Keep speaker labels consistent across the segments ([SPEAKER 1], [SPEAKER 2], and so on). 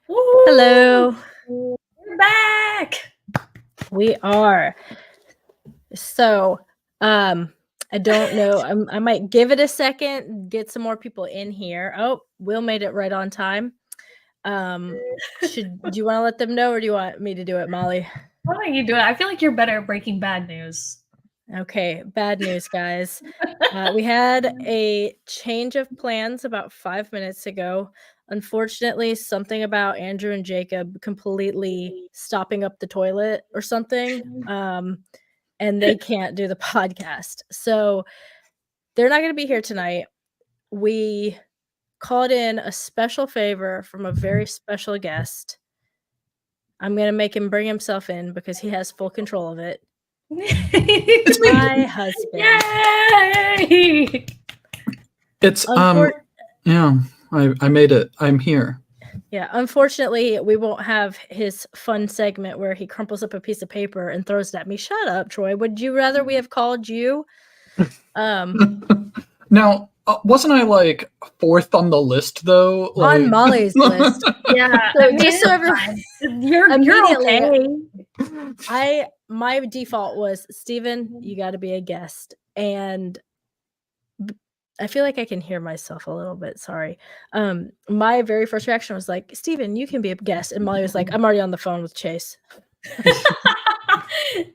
[SPEAKER 1] Woo!
[SPEAKER 2] Hello.
[SPEAKER 1] We're back.
[SPEAKER 2] We are. So, I don't know. I might give it a second, get some more people in here. Oh, Will made it right on time. Do you want to let them know, or do you want me to do it, Molly?
[SPEAKER 1] Why don't you do it? I feel like you're better at breaking bad news.
[SPEAKER 2] Okay, bad news, guys. We had a change of plans about 5 minutes ago. Unfortunately, something about Andrew and Jacob completely stopping up the toilet or something. And they can't do the podcast. So they're not going to be here tonight. We called in a special favor from a very special guest. I'm going to make him bring himself in because he has full control of it.
[SPEAKER 1] It's
[SPEAKER 2] my husband.
[SPEAKER 1] Yay!
[SPEAKER 3] It's yeah, I made it. I'm here.
[SPEAKER 2] Yeah, unfortunately, we won't have his fun segment where he crumples up a piece of paper and throws it at me. Shut up, Troy. Would you rather we have called you?
[SPEAKER 3] Now, wasn't I like fourth on the list though? Like...
[SPEAKER 2] On Molly's list.
[SPEAKER 1] Yeah,
[SPEAKER 2] So just so everyone,
[SPEAKER 1] you're okay.
[SPEAKER 2] My default was, Steven, you got to be a guest, and I feel like I can hear myself a little bit. Sorry. My very first reaction was like, Steven, you can be a guest. And Molly was like, I'm already on the phone with Chase.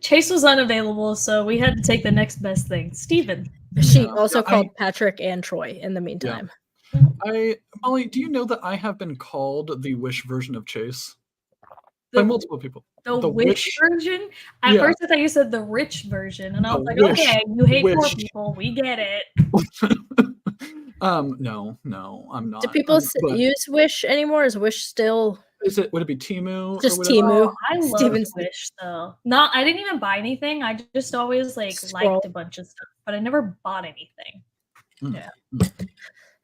[SPEAKER 1] Chase was unavailable, so we had to take the next best thing. Steven.
[SPEAKER 2] She also called Patrick and Troy in the meantime.
[SPEAKER 3] Yeah. Molly, do you know that I have been called the Wish version of Chase? By multiple people.
[SPEAKER 1] The Wish version? At first I thought you said the rich version, and I was like, okay, you hate poor people, we get it.
[SPEAKER 3] No, I'm not.
[SPEAKER 2] Do people use Wish anymore? Is Wish still...
[SPEAKER 3] Would it be Temu?
[SPEAKER 2] Just Temu.
[SPEAKER 1] I love Wish though. I didn't even buy anything. I just always liked a bunch of stuff, but I never bought anything.
[SPEAKER 2] Yeah.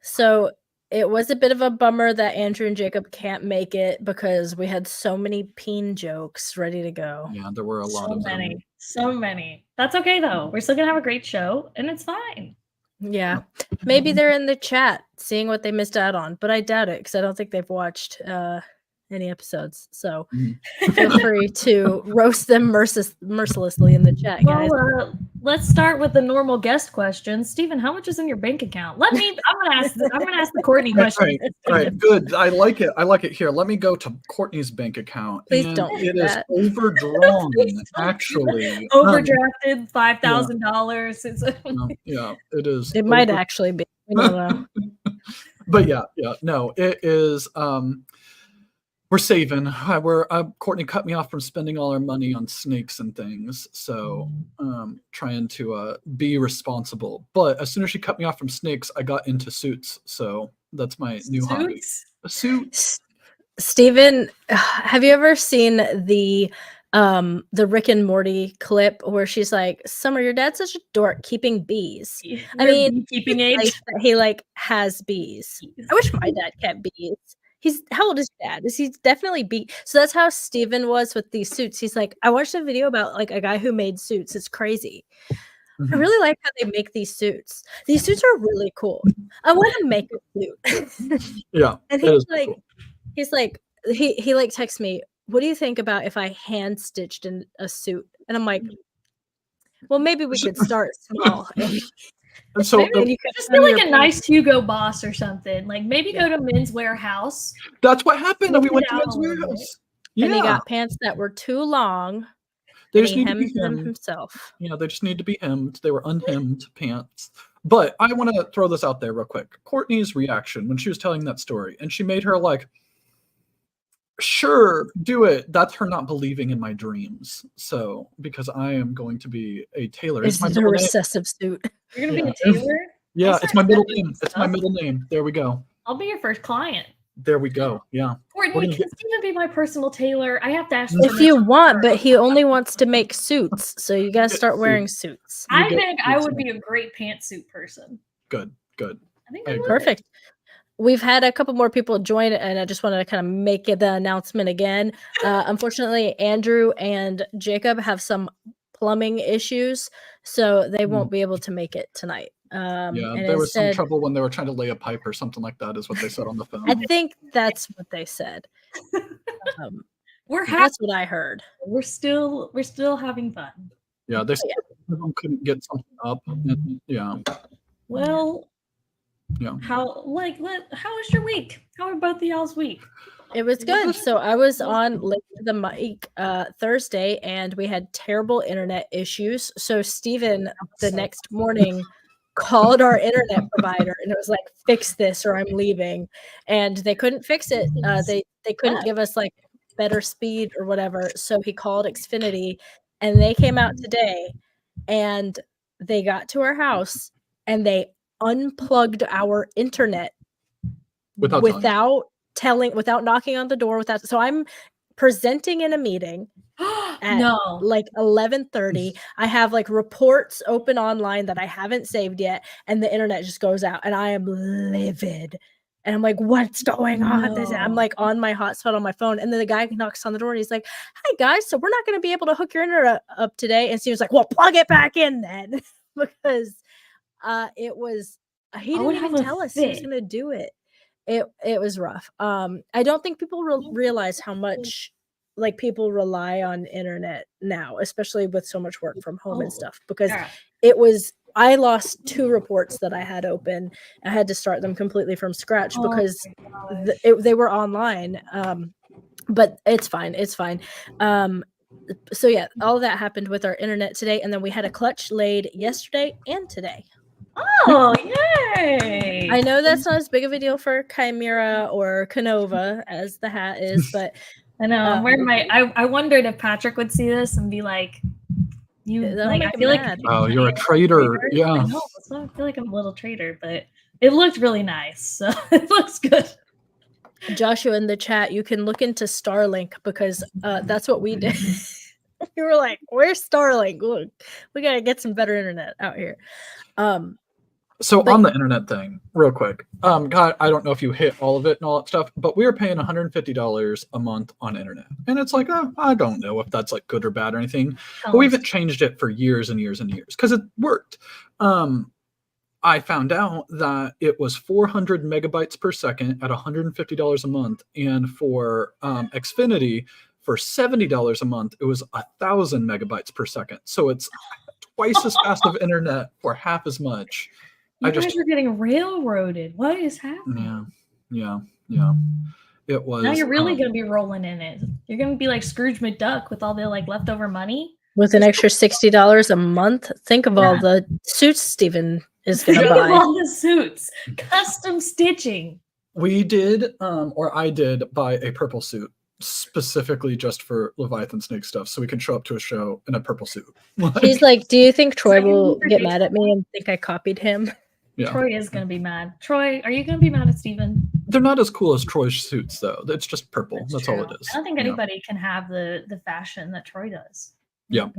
[SPEAKER 2] So it was a bit of a bummer that Andrew and Jacob can't make it because we had so many peen jokes ready to go.
[SPEAKER 3] Yeah, there were a lot of them.
[SPEAKER 1] So many. That's okay though. We're still gonna have a great show, and it's fine.
[SPEAKER 2] Yeah, maybe they're in the chat seeing what they missed out on, but I doubt it because I don't think they've watched any episodes. So feel free to roast them mercilessly in the chat, guys.
[SPEAKER 1] Well, let's start with the normal guest question. Steven, how much is in your bank account? I'm gonna ask the Courtney question.
[SPEAKER 3] All right, good. I like it. Here, let me go to Courtney's bank account.
[SPEAKER 2] Please don't do that.
[SPEAKER 3] It is overdrawn, actually.
[SPEAKER 1] Overdrafted $5,000.
[SPEAKER 3] Yeah, it is.
[SPEAKER 2] It might actually be. We don't know.
[SPEAKER 3] But no, it is. We're saving. Courtney cut me off from spending all our money on snakes and things, so trying to be responsible. But as soon as she cut me off from snakes, I got into suits. So that's my new hobby. Suits.
[SPEAKER 2] Steven, have you ever seen the Rick and Morty clip where she's like, Summer, your dad's such a dork keeping bees? I mean,
[SPEAKER 1] keeping age.
[SPEAKER 2] He has bees. I wish my dad kept bees. How old is your dad? Is he definitely bee? So that's how Steven was with these suits. He's like, I watched a video about like a guy who made suits. It's crazy. I really like how they make these suits. These suits are really cool. I want to make a suit.
[SPEAKER 3] Yeah.
[SPEAKER 2] And he texts me, what do you think about if I hand stitched in a suit? And I'm like, well, maybe we could start small.
[SPEAKER 3] And so
[SPEAKER 1] you could just be like a nice Hugo Boss or something. Like maybe go to Men's Warehouse.
[SPEAKER 3] That's what happened. We went to Men's Warehouse.
[SPEAKER 2] Yeah. And he got pants that were too long.
[SPEAKER 3] They just need
[SPEAKER 2] hemmed
[SPEAKER 3] to be hemmed
[SPEAKER 2] them himself.
[SPEAKER 3] Yeah, they just need to be hemmed. They were unhemmed pants. But I want to throw this out there real quick. Courtney's reaction when she was telling that story, and she made her like, sure, do it. That's her not believing in my dreams. So, because I am going to be a tailor.
[SPEAKER 2] It's a recessive suit.
[SPEAKER 1] You're going to be a tailor?
[SPEAKER 3] Yeah, it's my middle name. It's my middle name. There we go.
[SPEAKER 1] I'll be your first client.
[SPEAKER 3] There we go. Yeah.
[SPEAKER 1] Courtney, can Steven be my personal tailor? I have to ask
[SPEAKER 2] if you want, but he only wants to make suits. So you guys start wearing suits.
[SPEAKER 1] I think I would be a great pantsuit person.
[SPEAKER 3] Good.
[SPEAKER 1] I think
[SPEAKER 2] perfect. We've had a couple more people join, and I just wanted to kind of make the announcement again. Unfortunately, Andrew and Jacob have some plumbing issues, so they won't be able to make it tonight.
[SPEAKER 3] Yeah,
[SPEAKER 2] and
[SPEAKER 3] there was some
[SPEAKER 2] instead,
[SPEAKER 3] trouble when they were trying to lay a pipe or something like that, is what they said on the phone.
[SPEAKER 2] I think that's what they said.
[SPEAKER 1] We're happy.
[SPEAKER 2] That's what I heard.
[SPEAKER 1] We're still having fun.
[SPEAKER 3] Yeah, they
[SPEAKER 2] Oh,
[SPEAKER 3] said one of them couldn't get something up. And, yeah,
[SPEAKER 1] Well,
[SPEAKER 3] yeah.
[SPEAKER 1] how was your week? How were both of y'all's week?
[SPEAKER 2] It was good. So I was on late to the mic Thursday, and we had terrible internet issues. So Steven, the next morning, called our internet provider and it was like, fix this or I'm leaving. And they couldn't fix it. They couldn't give us like better speed or whatever. So he called Xfinity and they came out today and they got to our house and they unplugged our internet without knocking on the door, so I'm presenting in a meeting at
[SPEAKER 1] No.
[SPEAKER 2] like 11:30. I have like reports open online that I haven't saved yet, and the internet just goes out, and I am livid. And I'm like, what's going on? I'm like on my hotspot on my phone, and then the guy knocks on the door, and he's like, "Hi guys, so we're not going to be able to hook your internet up today." And so he was like, "Well, plug it back in then," because it was he didn't even tell us he was going to do it. It was rough. I don't think people realize how much like people rely on internet now, especially with so much work from home and stuff, because I lost 2 reports that I had open. I had to start them completely from scratch because they were online. But it's fine. It's fine. So yeah, all of that happened with our internet today, and then we had a clutch laid yesterday and today.
[SPEAKER 1] Oh, yay!
[SPEAKER 2] I know that's not as big of a deal for Chimera or Canova as the hat is, but
[SPEAKER 1] I know I'm wearing my. I wondered if Patrick would see this and be like, "You like?" I feel like,
[SPEAKER 3] oh, you're a traitor. Yeah,
[SPEAKER 1] I know. So I feel like I'm a little traitor, but it looked really nice, so it looks good.
[SPEAKER 2] Joshua in the chat, you can look into Starlink because that's what we did. We were like, "Where's Starlink? Look, we gotta get some better internet out here."
[SPEAKER 3] So on the internet thing, real quick, God, I don't know if you hit all of it and all that stuff, but we were paying $150 a month on internet, and it's like, I don't know if that's like good or bad or anything, but we haven't changed it for years and years and years because it worked. I found out that it was 400 megabytes per second at $150 a month, and for Xfinity for $70 a month, it was 1,000 megabytes per second. So it's twice as fast of internet for half as much.
[SPEAKER 1] You guys are getting railroaded. What is happening?
[SPEAKER 3] Yeah. It was.
[SPEAKER 1] Now you're really gonna be rolling in it. You're gonna be like Scrooge McDuck with all the like leftover money.
[SPEAKER 2] With an extra $60 a month. Think of all the suits Steven is gonna buy.
[SPEAKER 1] All the suits, custom stitching.
[SPEAKER 3] We did, or I did, buy a purple suit specifically just for Leviathan Snake stuff, so we can show up to a show in a purple suit.
[SPEAKER 2] He's like, "Do you think Troy will get mad at me and think I copied him?"
[SPEAKER 3] Yeah.
[SPEAKER 1] Troy is going to be mad. Troy, are you going to be mad at Steven?
[SPEAKER 3] They're not as cool as Troy's suits, though. It's just purple. That's all it is.
[SPEAKER 1] I don't think anybody can have the fashion that Troy does.
[SPEAKER 3] Yeah.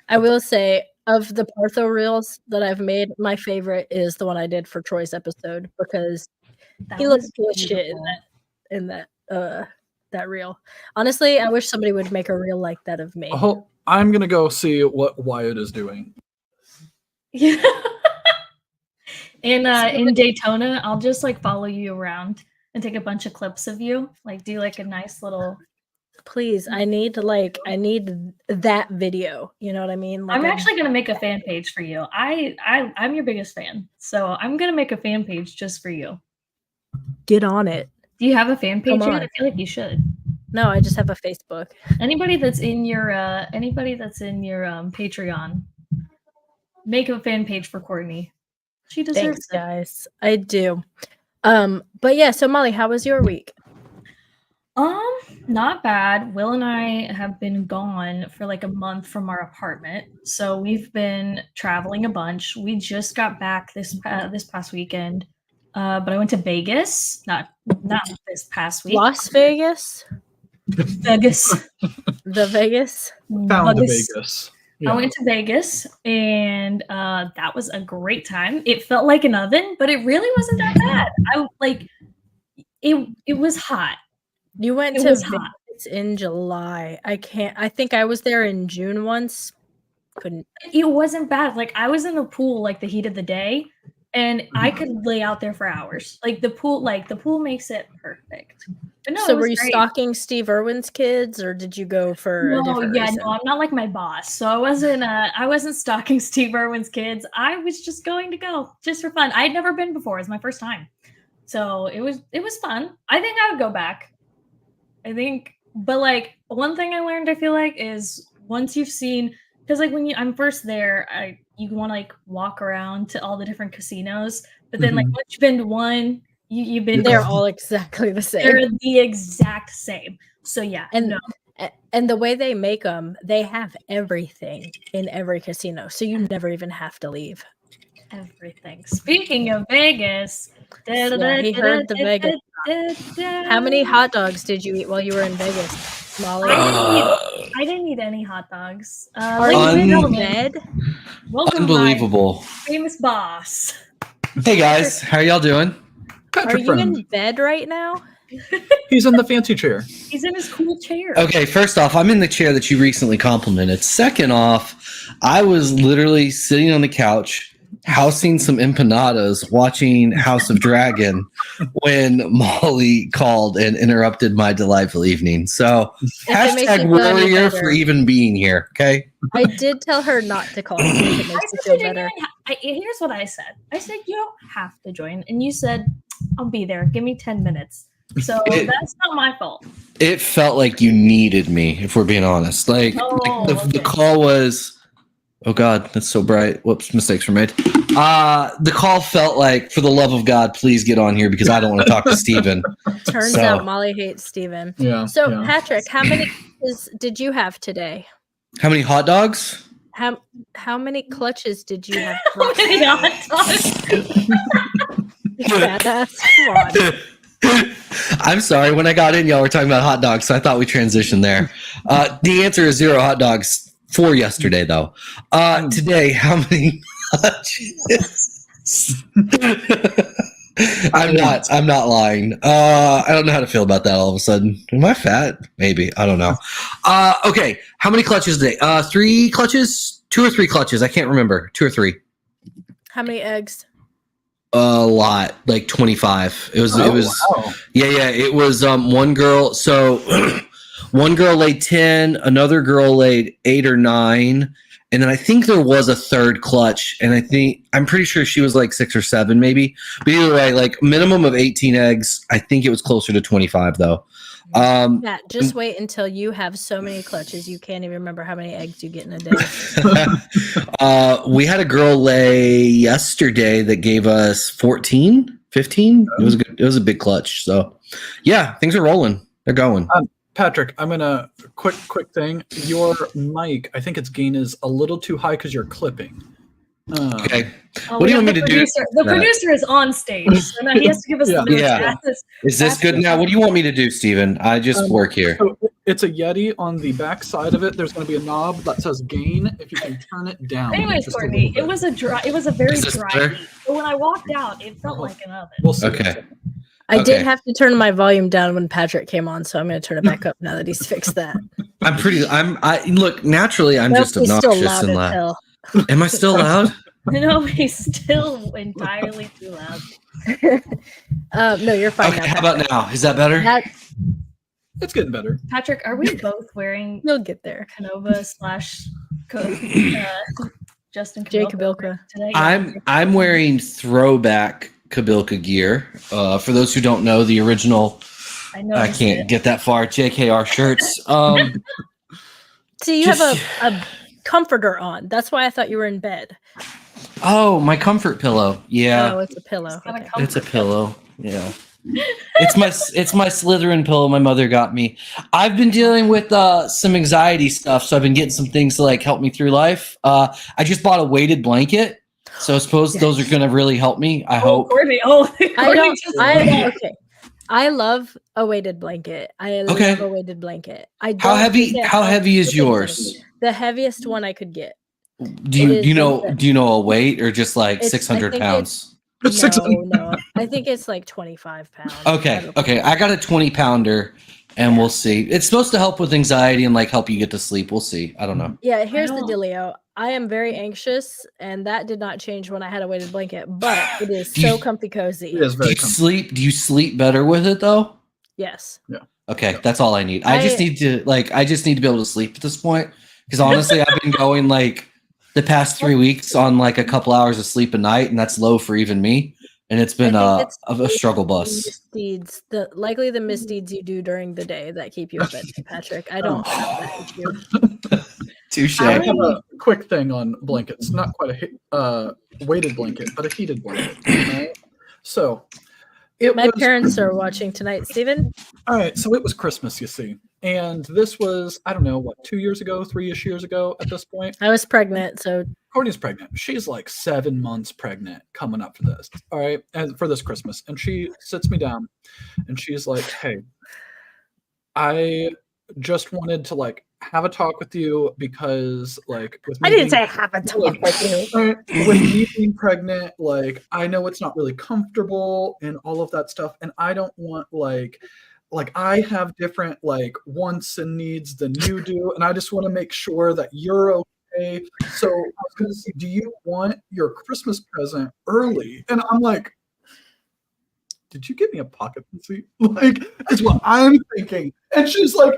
[SPEAKER 2] I will say, of the Partho reels that I've made, my favorite is the one I did for Troy's episode because he looks cool as shit in that reel. Honestly, I wish somebody would make a reel like that of me.
[SPEAKER 3] I'm gonna go see what Wyatt is doing.
[SPEAKER 1] Yeah. In Daytona, I'll just like follow you around and take a bunch of clips of you. Like do like a nice little.
[SPEAKER 2] Please, I need that video. You know what I mean? Like
[SPEAKER 1] I'm actually gonna make a fan page for you. I'm your biggest fan, so I'm gonna make a fan page just for you.
[SPEAKER 2] Get on it.
[SPEAKER 1] Do you have a fan page yet? I feel like you should.
[SPEAKER 2] No, I just have a Facebook.
[SPEAKER 1] Anybody that's in your Patreon, make a fan page for Courtney. She deserves it.
[SPEAKER 2] Guys. I do. But yeah, so Molly, how was your week?
[SPEAKER 1] Not bad. Will and I have been gone for like a month from our apartment, so we've been traveling a bunch. We just got back this past weekend, but I went to Vegas. Not this past week.
[SPEAKER 2] Las Vegas.
[SPEAKER 1] Vegas.
[SPEAKER 2] The Vegas.
[SPEAKER 3] Found Vegas. Yeah.
[SPEAKER 1] I went to Vegas, and that was a great time. It felt like an oven, but it really wasn't that bad. It was hot.
[SPEAKER 2] You went to Vegas in July. I think I was there in June once. Couldn't.
[SPEAKER 1] It wasn't bad. Like I was in the pool like the heat of the day, and I could lay out there for hours. Like the pool makes it perfect. But no,
[SPEAKER 2] So
[SPEAKER 1] it was
[SPEAKER 2] were you
[SPEAKER 1] great.
[SPEAKER 2] stalking Steve Irwin's kids, or did you go for a different reason?
[SPEAKER 1] No, I'm not like my boss. So I wasn't stalking Steve Irwin's kids. I was just going to go just for fun. I'd never been before. It was my first time. So it was fun. I think I would go back. But like one thing I learned, I feel like, is once you've seen, because like when I'm first there, you want to like walk around to all the different casinos, but then like once you've been to one, you've been.
[SPEAKER 2] They're all exactly the same.
[SPEAKER 1] They're the exact same. So yeah,
[SPEAKER 2] and the way they make them, they have everything in every casino, so you never even have to leave.
[SPEAKER 1] Everything. Speaking of Vegas,
[SPEAKER 2] Yeah, he heard the Vegas. How many hot dogs did you eat while you were in Vegas, Molly?
[SPEAKER 1] I didn't eat any hot dogs.
[SPEAKER 2] Are you in bed?
[SPEAKER 1] Welcome,
[SPEAKER 4] Unbelievable.
[SPEAKER 1] Famous boss.
[SPEAKER 4] Hey guys, how y'all doing?
[SPEAKER 2] Are you in bed right now?
[SPEAKER 3] He's in the fancy chair.
[SPEAKER 1] He's in his cool chair.
[SPEAKER 4] Okay, first off, I'm in the chair that you recently complimented. Second off, I was literally sitting on the couch, housing some empanadas, watching House of Dragon when Molly called and interrupted my delightful evening. So, hashtag warrior for even being here, okay?
[SPEAKER 2] I did tell her not to call me if it makes you feel better.
[SPEAKER 1] Here's what I said. I said, you don't have to join. And you said, I'll be there. Give me 10 minutes. So that's not my fault.
[SPEAKER 4] It felt like you needed me, if we're being honest. The call was, oh God, that's so bright. Whoops, mistakes were made. The call felt like, for the love of God, please get on here because I don't want to talk to Steven.
[SPEAKER 2] Turns out Molly hates Steven.
[SPEAKER 3] Yeah.
[SPEAKER 2] So Patrick, how many did you have today?
[SPEAKER 4] How many hot dogs?
[SPEAKER 2] How many clutches did you have?
[SPEAKER 1] How many hot dogs?
[SPEAKER 2] Badass. Come on.
[SPEAKER 4] I'm sorry. When I got in, y'all were talking about hot dogs, so I thought we transitioned there. The answer is 0 hot dogs for yesterday, though. Today, how many? I'm not lying. I don't know how to feel about that all of a sudden. Am I fat? Maybe. I don't know. Okay. How many clutches today? 3 clutches? 2 or 3 clutches? I can't remember. 2 or 3.
[SPEAKER 2] How many eggs?
[SPEAKER 4] A lot, like 25. It was
[SPEAKER 3] wow.
[SPEAKER 4] Yeah, it was one girl. So one girl laid 10, another girl laid 8 or 9, and then I think there was a third clutch, and I'm pretty sure she was like 6 or 7 maybe. But either way, like minimum of 18 eggs. I think it was closer to 25 though.
[SPEAKER 2] Matt, just wait until you have so many clutches you can't even remember how many eggs you get in a day.
[SPEAKER 4] We had a girl lay yesterday that gave us 14, 15. It was a big clutch. So yeah, things are rolling. They're going.
[SPEAKER 3] Patrick, I'm gonna quick thing. Your mic, I think its gain is a little too high because you're clipping.
[SPEAKER 4] Okay. What do you want me to do?
[SPEAKER 1] The producer is on stage, so now he has to give us the notes.
[SPEAKER 4] Yeah. Is this good now? What do you want me to do, Steven? I just work here.
[SPEAKER 3] So it's a Yeti. On the back side of it, there's going to be a knob that says gain. If you can turn it down.
[SPEAKER 1] Anyways, Courtney, it was a very dry beat. But when I walked out, it felt like an oven.
[SPEAKER 3] We'll see.
[SPEAKER 4] Okay.
[SPEAKER 2] I did have to turn my volume down when Patrick came on, so I'm going to turn it back up now that he's fixed that.
[SPEAKER 4] Look, naturally, I'm just obnoxious and loud. Am I still loud?
[SPEAKER 1] No, he's still entirely too loud.
[SPEAKER 2] No, you're fine.
[SPEAKER 4] Okay, how about now? Is that better?
[SPEAKER 3] It's getting better.
[SPEAKER 1] Patrick, are we both wearing
[SPEAKER 2] You'll get there.
[SPEAKER 1] Canova / Justin
[SPEAKER 2] Jay Kabilka
[SPEAKER 1] today?
[SPEAKER 4] I'm wearing throwback Kabilka gear. For those who don't know, the original I can't get that far. JKR shirts.
[SPEAKER 2] See, you have a comforter on. That's why I thought you were in bed.
[SPEAKER 4] Oh, my comfort pillow. Yeah.
[SPEAKER 2] Oh, it's a pillow.
[SPEAKER 4] It's a pillow. Yeah. It's my Slytherin pillow my mother got me. I've been dealing with some anxiety stuff, so I've been getting some things to like help me through life. I just bought a weighted blanket, so I suppose those are going to really help me. I hope.
[SPEAKER 1] Courtney,
[SPEAKER 2] okay. I love a weighted blanket. I love a weighted blanket. How
[SPEAKER 4] heavy is yours?
[SPEAKER 2] The heaviest one I could get.
[SPEAKER 4] Do you know a weight or just like 600 pounds?
[SPEAKER 2] No. I think it's like 25 pounds.
[SPEAKER 4] Okay. I got a 20 pounder and we'll see. It's supposed to help with anxiety and like help you get to sleep. We'll see. I don't know.
[SPEAKER 2] Yeah, here's the dealio. I am very anxious, and that did not change when I had a weighted blanket, but it is
[SPEAKER 4] Do you-
[SPEAKER 2] so comfy cozy.
[SPEAKER 3] It is
[SPEAKER 4] Do
[SPEAKER 3] very
[SPEAKER 4] you
[SPEAKER 3] comfortable.
[SPEAKER 4] sleep better with it though?
[SPEAKER 2] Yes.
[SPEAKER 4] Okay, that's all I need. I just need to be able to sleep at this point because honestly, I've been going like the past 3 weeks on like a couple hours of sleep a night, and that's low for even me. And it's been
[SPEAKER 2] I
[SPEAKER 4] a
[SPEAKER 2] think it's
[SPEAKER 4] struggle
[SPEAKER 2] the
[SPEAKER 4] bus.
[SPEAKER 2] misdeeds, the misdeeds you do during the day that keep you up at night, Patrick. I don't have that issue.
[SPEAKER 4] Touche.
[SPEAKER 3] I have a quick thing on blankets. Not quite a weighted blanket, but a heated blanket. Right? So
[SPEAKER 2] My parents are watching tonight, Steven.
[SPEAKER 3] All right, so it was Christmas, you see. And this was, I don't know, what, 2 years ago, 3-ish years ago at this point?
[SPEAKER 2] I was pregnant, so
[SPEAKER 3] Courtney's pregnant. She's like 7 months pregnant coming up for this. All right, and for this Christmas. And she sits me down and she's like, hey, I just wanted to like have a talk with you because like with me
[SPEAKER 2] I didn't
[SPEAKER 3] being-
[SPEAKER 2] say have a talk with you.
[SPEAKER 3] with me being pregnant, like I know it's not really comfortable and all of that stuff, and I don't want like I have different like wants and needs than you do, and I just want to make sure that you're okay. So I was going to say, do you want your Christmas present early? And I'm like, did you get me a pocket receipt? Like, is what I'm thinking. And she's like,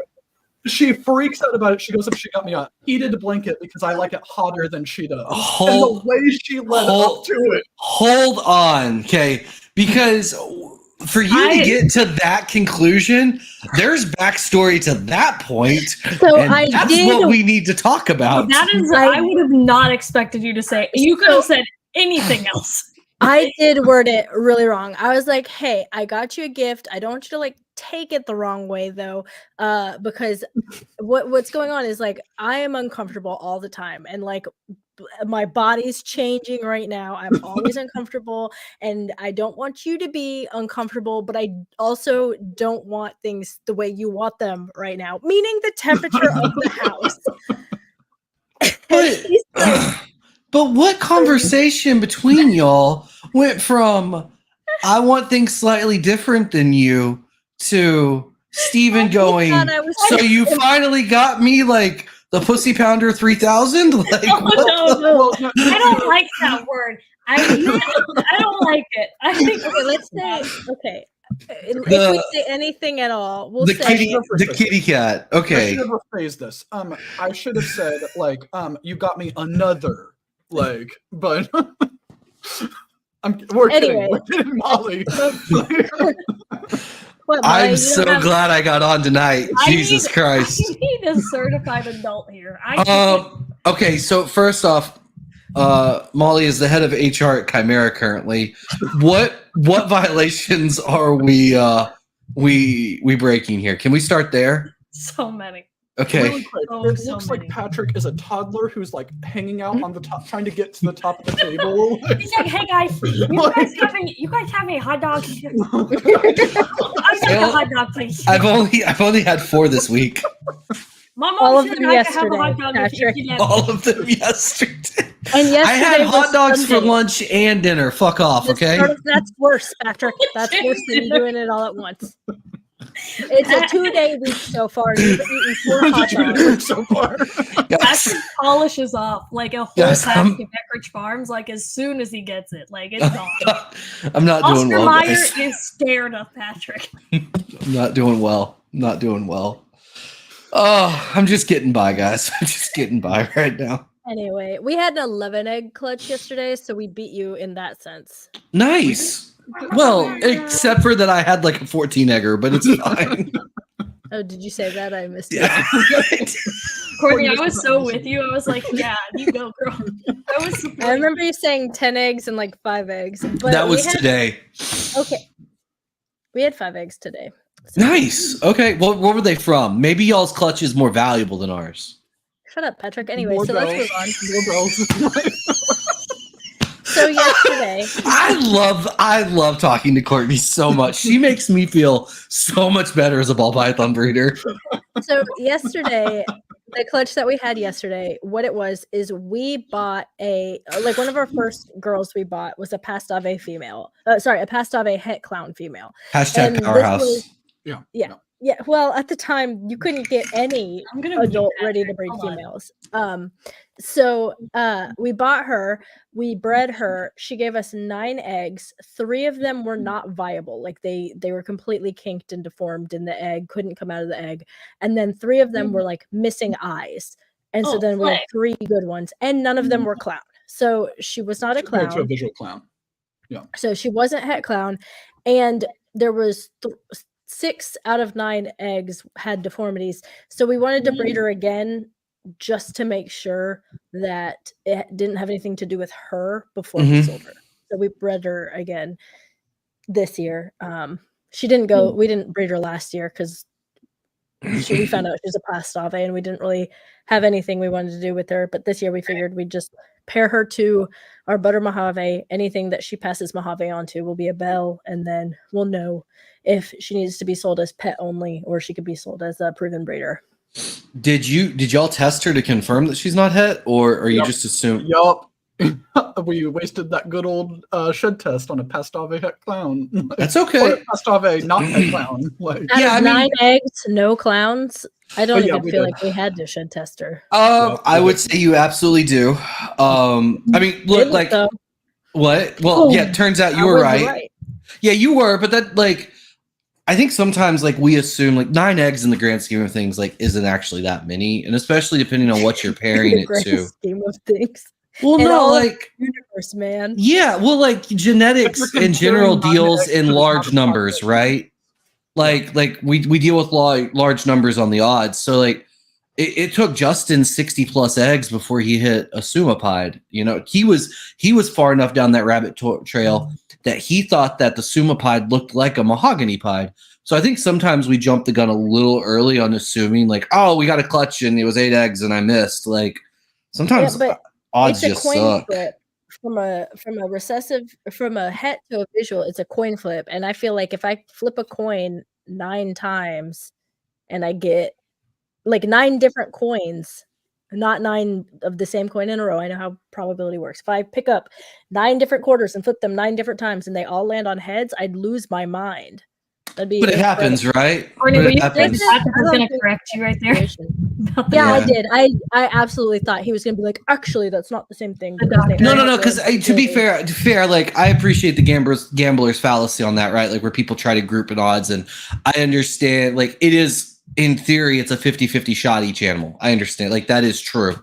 [SPEAKER 3] she freaks out about it. She goes up, she got me a heated blanket because I like it hotter than she does. And the way she led up to it.
[SPEAKER 4] Hold on, okay? Because for you to get to that conclusion, there's backstory to that point.
[SPEAKER 2] So
[SPEAKER 4] and that's what we need to talk about.
[SPEAKER 1] That is, I would have not expected you to say. You could have said anything else.
[SPEAKER 2] I did word it really wrong. I was like, hey, I got you a gift. I don't want you to like take it the wrong way though. Because what's going on is like I am uncomfortable all the time. And like my body's changing right now. I'm always uncomfortable. And I don't want you to be uncomfortable, but I also don't want things the way you want them right now, meaning the temperature of the house.
[SPEAKER 4] But what conversation between y'all went from I want things slightly different than you to Steven going, so you finally got me like the Pussy Pounder 3000? Like,
[SPEAKER 1] no. I don't like that word. I don't like it. I think
[SPEAKER 2] let's say okay. If we say anything at all, we'll say
[SPEAKER 4] the kitty cat. Okay.
[SPEAKER 3] I should have rephrased this. I should have said like, you got me another. Like, but we're kidding, Molly.
[SPEAKER 2] What, Molly,
[SPEAKER 4] I'm so glad I got on tonight. Jesus Christ.
[SPEAKER 1] I need a certified adult here.
[SPEAKER 4] Okay, so first off, Molly is the head of HR at Chimera currently. What violations are we breaking here? Can we start there?
[SPEAKER 1] So many.
[SPEAKER 4] Okay.
[SPEAKER 3] Really quick, it looks like Patrick is a toddler who's like hanging out on the top, trying to get to the top of the table.
[SPEAKER 1] He's like, "Hey guys, you guys have a hot dog? I got a hot dog, please."
[SPEAKER 4] I've only had 4 this week.
[SPEAKER 1] My
[SPEAKER 2] all
[SPEAKER 1] mom
[SPEAKER 2] of
[SPEAKER 1] said
[SPEAKER 2] them
[SPEAKER 1] I could have a
[SPEAKER 2] yesterday,
[SPEAKER 1] hot dog
[SPEAKER 2] Patrick.
[SPEAKER 4] All of them yesterday.
[SPEAKER 2] And yesterday
[SPEAKER 4] I had hot dogs for
[SPEAKER 2] Sunday.
[SPEAKER 4] lunch and dinner. Fuck off, okay?
[SPEAKER 2] That's worse, Patrick. That's worse than you doing it all at once. It's a 2-day week so far. You've eaten 4 hot dogs
[SPEAKER 3] so far.
[SPEAKER 1] Patrick polishes off like a whole pack of Eckrich Farms, like as soon as he gets it. Like it's gone.
[SPEAKER 4] I'm not doing well,
[SPEAKER 1] Oscar Mayer
[SPEAKER 4] guys.
[SPEAKER 1] is scared of Patrick.
[SPEAKER 4] I'm not doing well. Oh, I'm just getting by, guys. I'm just getting by right now.
[SPEAKER 2] Anyway, we had an 11 egg clutch yesterday, so we beat you in that sense.
[SPEAKER 4] Nice. Well, except for that I had like a 14 egger, but it's fine.
[SPEAKER 2] Oh, did you say that? I missed it.
[SPEAKER 4] Yeah.
[SPEAKER 1] Courtney, I was so with you. I was like, "Yeah, you go, girl."
[SPEAKER 2] I remember you saying 10 eggs and like 5 eggs. But
[SPEAKER 4] That was today.
[SPEAKER 2] Okay. We had 5 eggs today.
[SPEAKER 4] So. Nice. Okay. Well, where were they from? Maybe y'all's clutch is more valuable than ours.
[SPEAKER 2] Shut up, Patrick. Anyway,
[SPEAKER 3] More
[SPEAKER 2] so
[SPEAKER 3] bells.
[SPEAKER 2] let's move on.
[SPEAKER 3] More bells.
[SPEAKER 2] So yesterday,
[SPEAKER 4] I love talking to Courtney so much. She makes me feel so much better as a ball python breeder.
[SPEAKER 2] So yesterday, the clutch that we had yesterday, what it was is we bought one of our first girls we bought was a Pastave female. A Pastave het clown female.
[SPEAKER 4] Hashtag
[SPEAKER 2] And
[SPEAKER 4] powerhouse.
[SPEAKER 3] Yeah.
[SPEAKER 2] Yeah, well, at the time you couldn't get any
[SPEAKER 1] I'm gonna mute
[SPEAKER 2] adult
[SPEAKER 1] that.
[SPEAKER 2] ready to breed
[SPEAKER 1] Hold on.
[SPEAKER 2] females. So we bought her, we bred her. She gave us 9 eggs. 3 of them were not viable. Like they were completely kinked and deformed in the egg, couldn't come out of the egg. And then 3 of them were like missing eyes. And so
[SPEAKER 1] Oh,
[SPEAKER 2] then we had
[SPEAKER 1] flag.
[SPEAKER 2] 3 good ones, and none of them were clown. So she was not a
[SPEAKER 3] Compared to a
[SPEAKER 2] clown.
[SPEAKER 3] visual clown.
[SPEAKER 2] So she wasn't het clown, and there was 6 out of 9 eggs had deformities. So we wanted to breed her again just to make sure that it didn't have anything to do with her before we sold her. So we bred her again this year. She didn't go. We didn't breed her last year because we found out she's a pastave, and we didn't really have anything we wanted to do with her. But this year we figured we'd just pair her to our butter Mojave. Anything that she passes Mojave onto will be a bell, and then we'll know if she needs to be sold as pet only or she could be sold as a proven breeder.
[SPEAKER 4] Did y'all test her to confirm that she's not het, or are you
[SPEAKER 3] Yep.
[SPEAKER 4] just assuming?
[SPEAKER 3] Yup. We wasted that good old shed test on a pastave het clown.
[SPEAKER 4] That's
[SPEAKER 3] Or
[SPEAKER 4] okay.
[SPEAKER 3] a pastave not het clown. Like,
[SPEAKER 2] Out
[SPEAKER 4] Yeah,
[SPEAKER 2] of
[SPEAKER 4] I mean-
[SPEAKER 2] 9 eggs, no clowns. I don't
[SPEAKER 3] yeah,
[SPEAKER 2] even
[SPEAKER 3] we
[SPEAKER 2] feel
[SPEAKER 3] did.
[SPEAKER 2] like we had to shed test her.
[SPEAKER 4] I would say you absolutely do. I mean, look,
[SPEAKER 2] Didn't,
[SPEAKER 4] like
[SPEAKER 2] though.
[SPEAKER 4] what? Well, yeah. It turns out you
[SPEAKER 2] I
[SPEAKER 4] were
[SPEAKER 2] was
[SPEAKER 4] right. Yeah, you were, but that like, I think sometimes like we assume like 9 eggs in the grand scheme of things like isn't actually that many, and especially depending on what you're pairing
[SPEAKER 2] The
[SPEAKER 4] it
[SPEAKER 2] grand
[SPEAKER 4] to.
[SPEAKER 2] scheme of things.
[SPEAKER 4] Well,
[SPEAKER 2] And
[SPEAKER 4] no,
[SPEAKER 2] all of
[SPEAKER 4] like
[SPEAKER 2] Universe, man.
[SPEAKER 4] yeah, well, like genetics
[SPEAKER 3] If you're
[SPEAKER 4] in general
[SPEAKER 3] comparing 9
[SPEAKER 4] deals
[SPEAKER 3] eggs to
[SPEAKER 4] in
[SPEAKER 3] the
[SPEAKER 4] large
[SPEAKER 3] top
[SPEAKER 4] numbers,
[SPEAKER 3] population.
[SPEAKER 4] right? Like we deal with large numbers on the odds. So like it took Justin 60 plus eggs before he hit a sumapide. You know, he was far enough down that rabbit trail that he thought that the sumapide looked like a mahogany pied. So I think sometimes we jumped the gun a little early on assuming like, oh, we got a clutch and it was 8 eggs and I missed. Like sometimes
[SPEAKER 2] but
[SPEAKER 4] odds
[SPEAKER 2] it's a
[SPEAKER 4] just
[SPEAKER 2] coin
[SPEAKER 4] suck.
[SPEAKER 2] flip from a het to a visual. It's a coin flip, and I feel like if I flip a coin 9 times and I get like 9 different coins, not 9 of the same coin in a row. I know how probability works. If I pick up 9 different quarters and flip them 9 different times and they all land on heads, I'd lose my mind. That'd be
[SPEAKER 4] But it happens,
[SPEAKER 2] incredible.
[SPEAKER 4] right?
[SPEAKER 1] Courtney,
[SPEAKER 4] But
[SPEAKER 1] were
[SPEAKER 4] it
[SPEAKER 1] you
[SPEAKER 4] happens.
[SPEAKER 1] saying that I was
[SPEAKER 2] I
[SPEAKER 1] going
[SPEAKER 2] don't
[SPEAKER 1] to correct you right there? about the
[SPEAKER 2] Yeah, I
[SPEAKER 4] Yeah.
[SPEAKER 2] did. I absolutely thought he was going to be like, actually, that's not the same thing.
[SPEAKER 1] The
[SPEAKER 2] because they
[SPEAKER 1] doctor.
[SPEAKER 2] all
[SPEAKER 4] No,
[SPEAKER 2] have
[SPEAKER 4] because
[SPEAKER 2] random
[SPEAKER 4] to be
[SPEAKER 2] abilities."
[SPEAKER 4] fair, like I appreciate the gambler's fallacy on that, right? Like where people try to group in odds, and I understand. Like it is in theory, it's a 50-50 shot each animal. I understand, like that is true.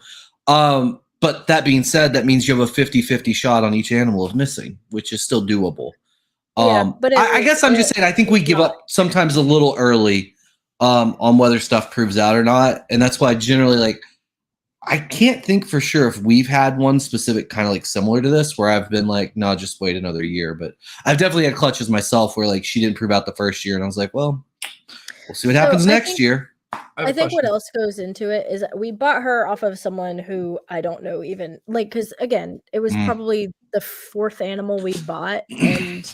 [SPEAKER 4] But that being said, that means you have a 50-50 shot on each animal of missing, which is still doable.
[SPEAKER 2] Yeah, but
[SPEAKER 4] I guess I'm just saying I think we give up sometimes a little early on whether stuff proves out or not, and that's why generally like. I can't think for sure if we've had one specific kind of like similar to this where I've been like, no, just wait another year. But I've definitely had clutches myself where like she didn't prove out the first year. And I was like, well, we'll see what happens next year.
[SPEAKER 2] I think what else goes into it is we bought her off of someone who I don't know even like, because again, it was probably the 4th animal we bought. And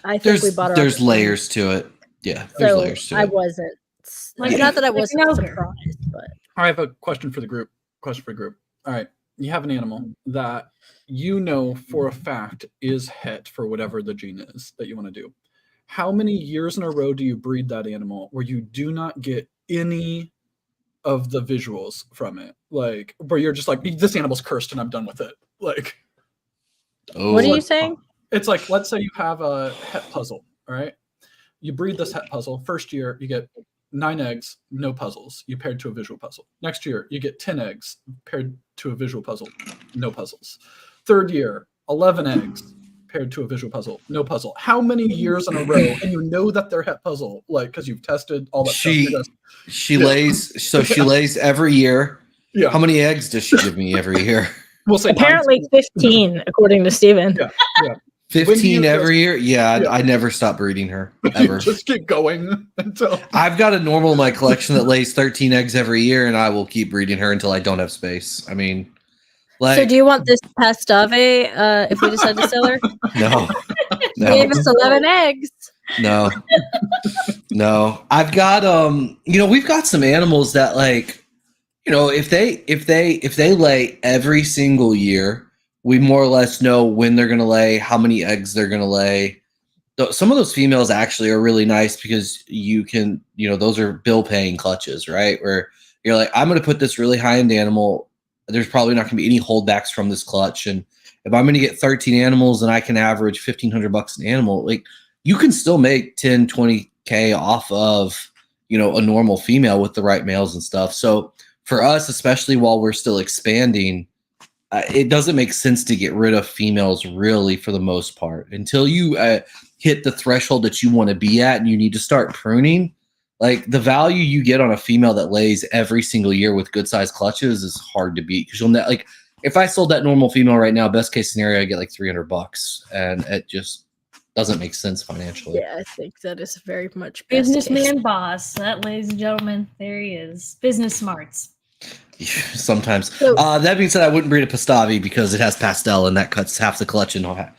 [SPEAKER 2] I think we bought her.
[SPEAKER 4] There's layers to it. Yeah. There's layers to
[SPEAKER 2] I
[SPEAKER 4] it.
[SPEAKER 2] wasn't
[SPEAKER 1] Like,
[SPEAKER 2] not that I
[SPEAKER 1] like
[SPEAKER 2] wasn't
[SPEAKER 1] an ogre.
[SPEAKER 2] surprised, but
[SPEAKER 3] I have a question for the group. All right. You have an animal that you know for a fact is het for whatever the gene is that you want to do. How many years in a row do you breed that animal where you do not get any of the visuals from it? Like where you're just like, this animal's cursed and I'm done with it. Like,
[SPEAKER 2] what are
[SPEAKER 4] Oh,
[SPEAKER 2] you saying?
[SPEAKER 3] it's like, let's say you have a het puzzle, all right? You breed this het puzzle. First year, you get 9 eggs, no puzzles. You paired to a visual puzzle. Next year, you get 10 eggs paired to a visual puzzle, no puzzles. Third year, 11 eggs paired to a visual puzzle, no puzzle. How many years in a row? And you know that they're het puzzle, like because you've tested all that stuff.
[SPEAKER 4] she lays. So she lays every year.
[SPEAKER 3] Yeah.
[SPEAKER 4] How many eggs does she give me every year?
[SPEAKER 3] We'll say
[SPEAKER 2] Apparently 15, according to Steven.
[SPEAKER 3] Yeah.
[SPEAKER 4] 15 every year? Yeah, I never stop breeding her ever.
[SPEAKER 3] Just keep going until
[SPEAKER 4] I've got a normal in my collection that lays 13 eggs every year, and I will keep breeding her until I don't have space. I mean, like,
[SPEAKER 2] So do you want this pastave if we decide to sell her?
[SPEAKER 4] no,
[SPEAKER 2] She gave us 11 eggs.
[SPEAKER 4] no. I've got we've got some animals that like, if they lay every single year, we more or less know when they're gonna lay, how many eggs they're gonna lay. some of those females actually are really nice because you can, those are bill paying clutches, right? Where you're like, I'm going to put this really high end animal. There's probably not going to be any holdbacks from this clutch. And if I'm going to get 13 animals and I can average $1,500 an animal, like you can still make 10, 20K off of, a normal female with the right males and stuff. So for us, especially while we're still expanding, it doesn't make sense to get rid of females really for the most part until you hit the threshold that you want to be at and you need to start pruning. Like the value you get on a female that lays every single year with good sized clutches is hard to beat because like if I sold that normal female right now, best case scenario, I get like $300 and it just doesn't make sense financially.
[SPEAKER 2] Yeah, I think that is very much
[SPEAKER 1] businessman boss. That, ladies and gentlemen, there he is. Business smarts.
[SPEAKER 4] Sometimes. That being said, I wouldn't breed a Pastavi because it has pastel and that cuts half the clutch and all that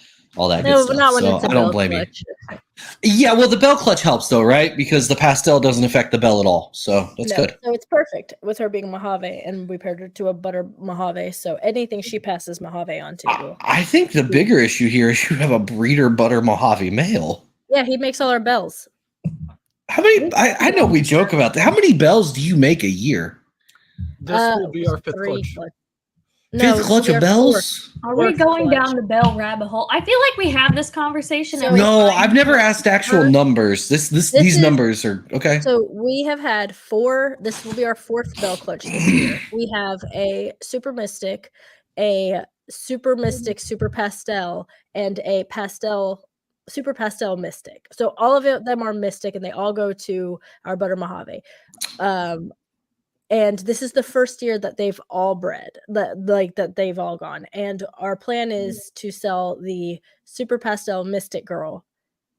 [SPEAKER 4] good stuff.
[SPEAKER 2] Not when
[SPEAKER 4] so
[SPEAKER 2] it's a
[SPEAKER 4] I don't blame
[SPEAKER 2] clutch.
[SPEAKER 4] you. Yeah, well, the bell clutch helps though, right? Because the pastel doesn't affect the bell at all. So that's good.
[SPEAKER 2] So it's perfect with her being Mojave, and we paired her to a butter Mojave. So anything she passes Mojave onto.
[SPEAKER 4] I think the bigger issue here is you have a breeder butter Mojave male.
[SPEAKER 2] Yeah, he makes all our bells.
[SPEAKER 4] How many? I know we joke about that. How many bells do you make a year?
[SPEAKER 3] This will be our fifth clutch.
[SPEAKER 4] Fifth clutch of bells?
[SPEAKER 1] Are we going down the bell rabbit hole? I feel like we have this conversation.
[SPEAKER 4] No, I've never asked actual numbers. These numbers are okay.
[SPEAKER 2] So we have had 4. This will be our 4th bell clutch this year. We have a Super Mystic, a Super Mystic Super Pastel, and a Super Pastel Mystic. So all of them are Mystic, and they all go to our butter Mojave. And this is the first year that they've all bred, that they've all gone. And our plan is to sell the Super Pastel Mystic Girl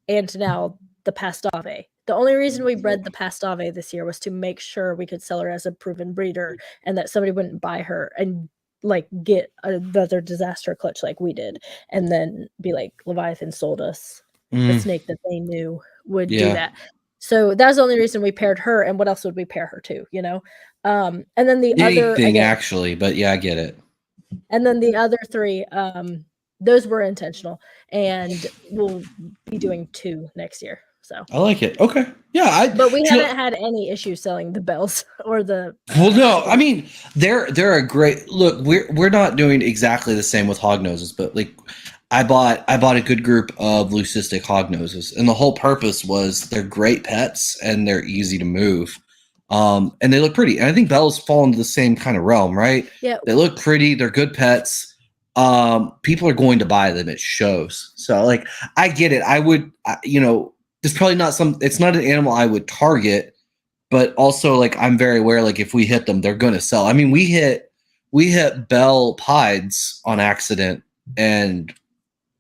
[SPEAKER 2] and now the Pastave. The only reason we bred the Pastave this year was to make sure we could sell her as a proven breeder and that somebody wouldn't buy her and like get another disaster clutch like we did and then be like, Leviathan sold us the snake that they knew would do that. So that's the only reason we paired her. And what else would we pair her to, and then the other
[SPEAKER 4] thing actually, but yeah, I get it.
[SPEAKER 2] And then the other 3, those were intentional, and we'll be doing 2 next year. So
[SPEAKER 4] I like it. Okay, yeah,
[SPEAKER 2] but we haven't had any issues selling the bells or the.
[SPEAKER 4] Well, no, I mean they're a great look. We're not doing exactly the same with hog noses, but like I bought a good group of leucistic hog noses, and the whole purpose was they're great pets and they're easy to move. And they look pretty. And I think bells fall into the same kind of realm, right?
[SPEAKER 2] Yeah.
[SPEAKER 4] They look pretty. They're good pets. People are going to buy them at shows. So like, I get it. I would, there's probably not it's not an animal I would target, but also like, I'm very aware, like if we hit them, they're going to sell. I mean, we hit bell pieds on accident and,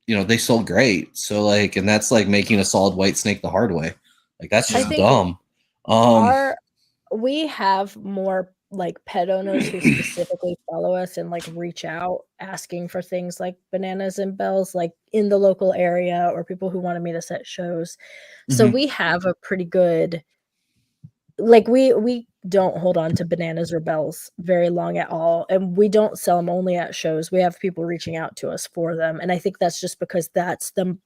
[SPEAKER 4] they sold great. So like, and that's like making a solid white snake the hard way. Like that's just dumb.
[SPEAKER 2] We have more like pet owners who specifically follow us and like reach out asking for things like bananas and bells, like in the local area, or people who want to meet us at shows. So we have a pretty good, like we don't hold on to bananas or bells very long at all. And we don't sell them only at shows. We have people reaching out to us for them. And I think that's just because that's the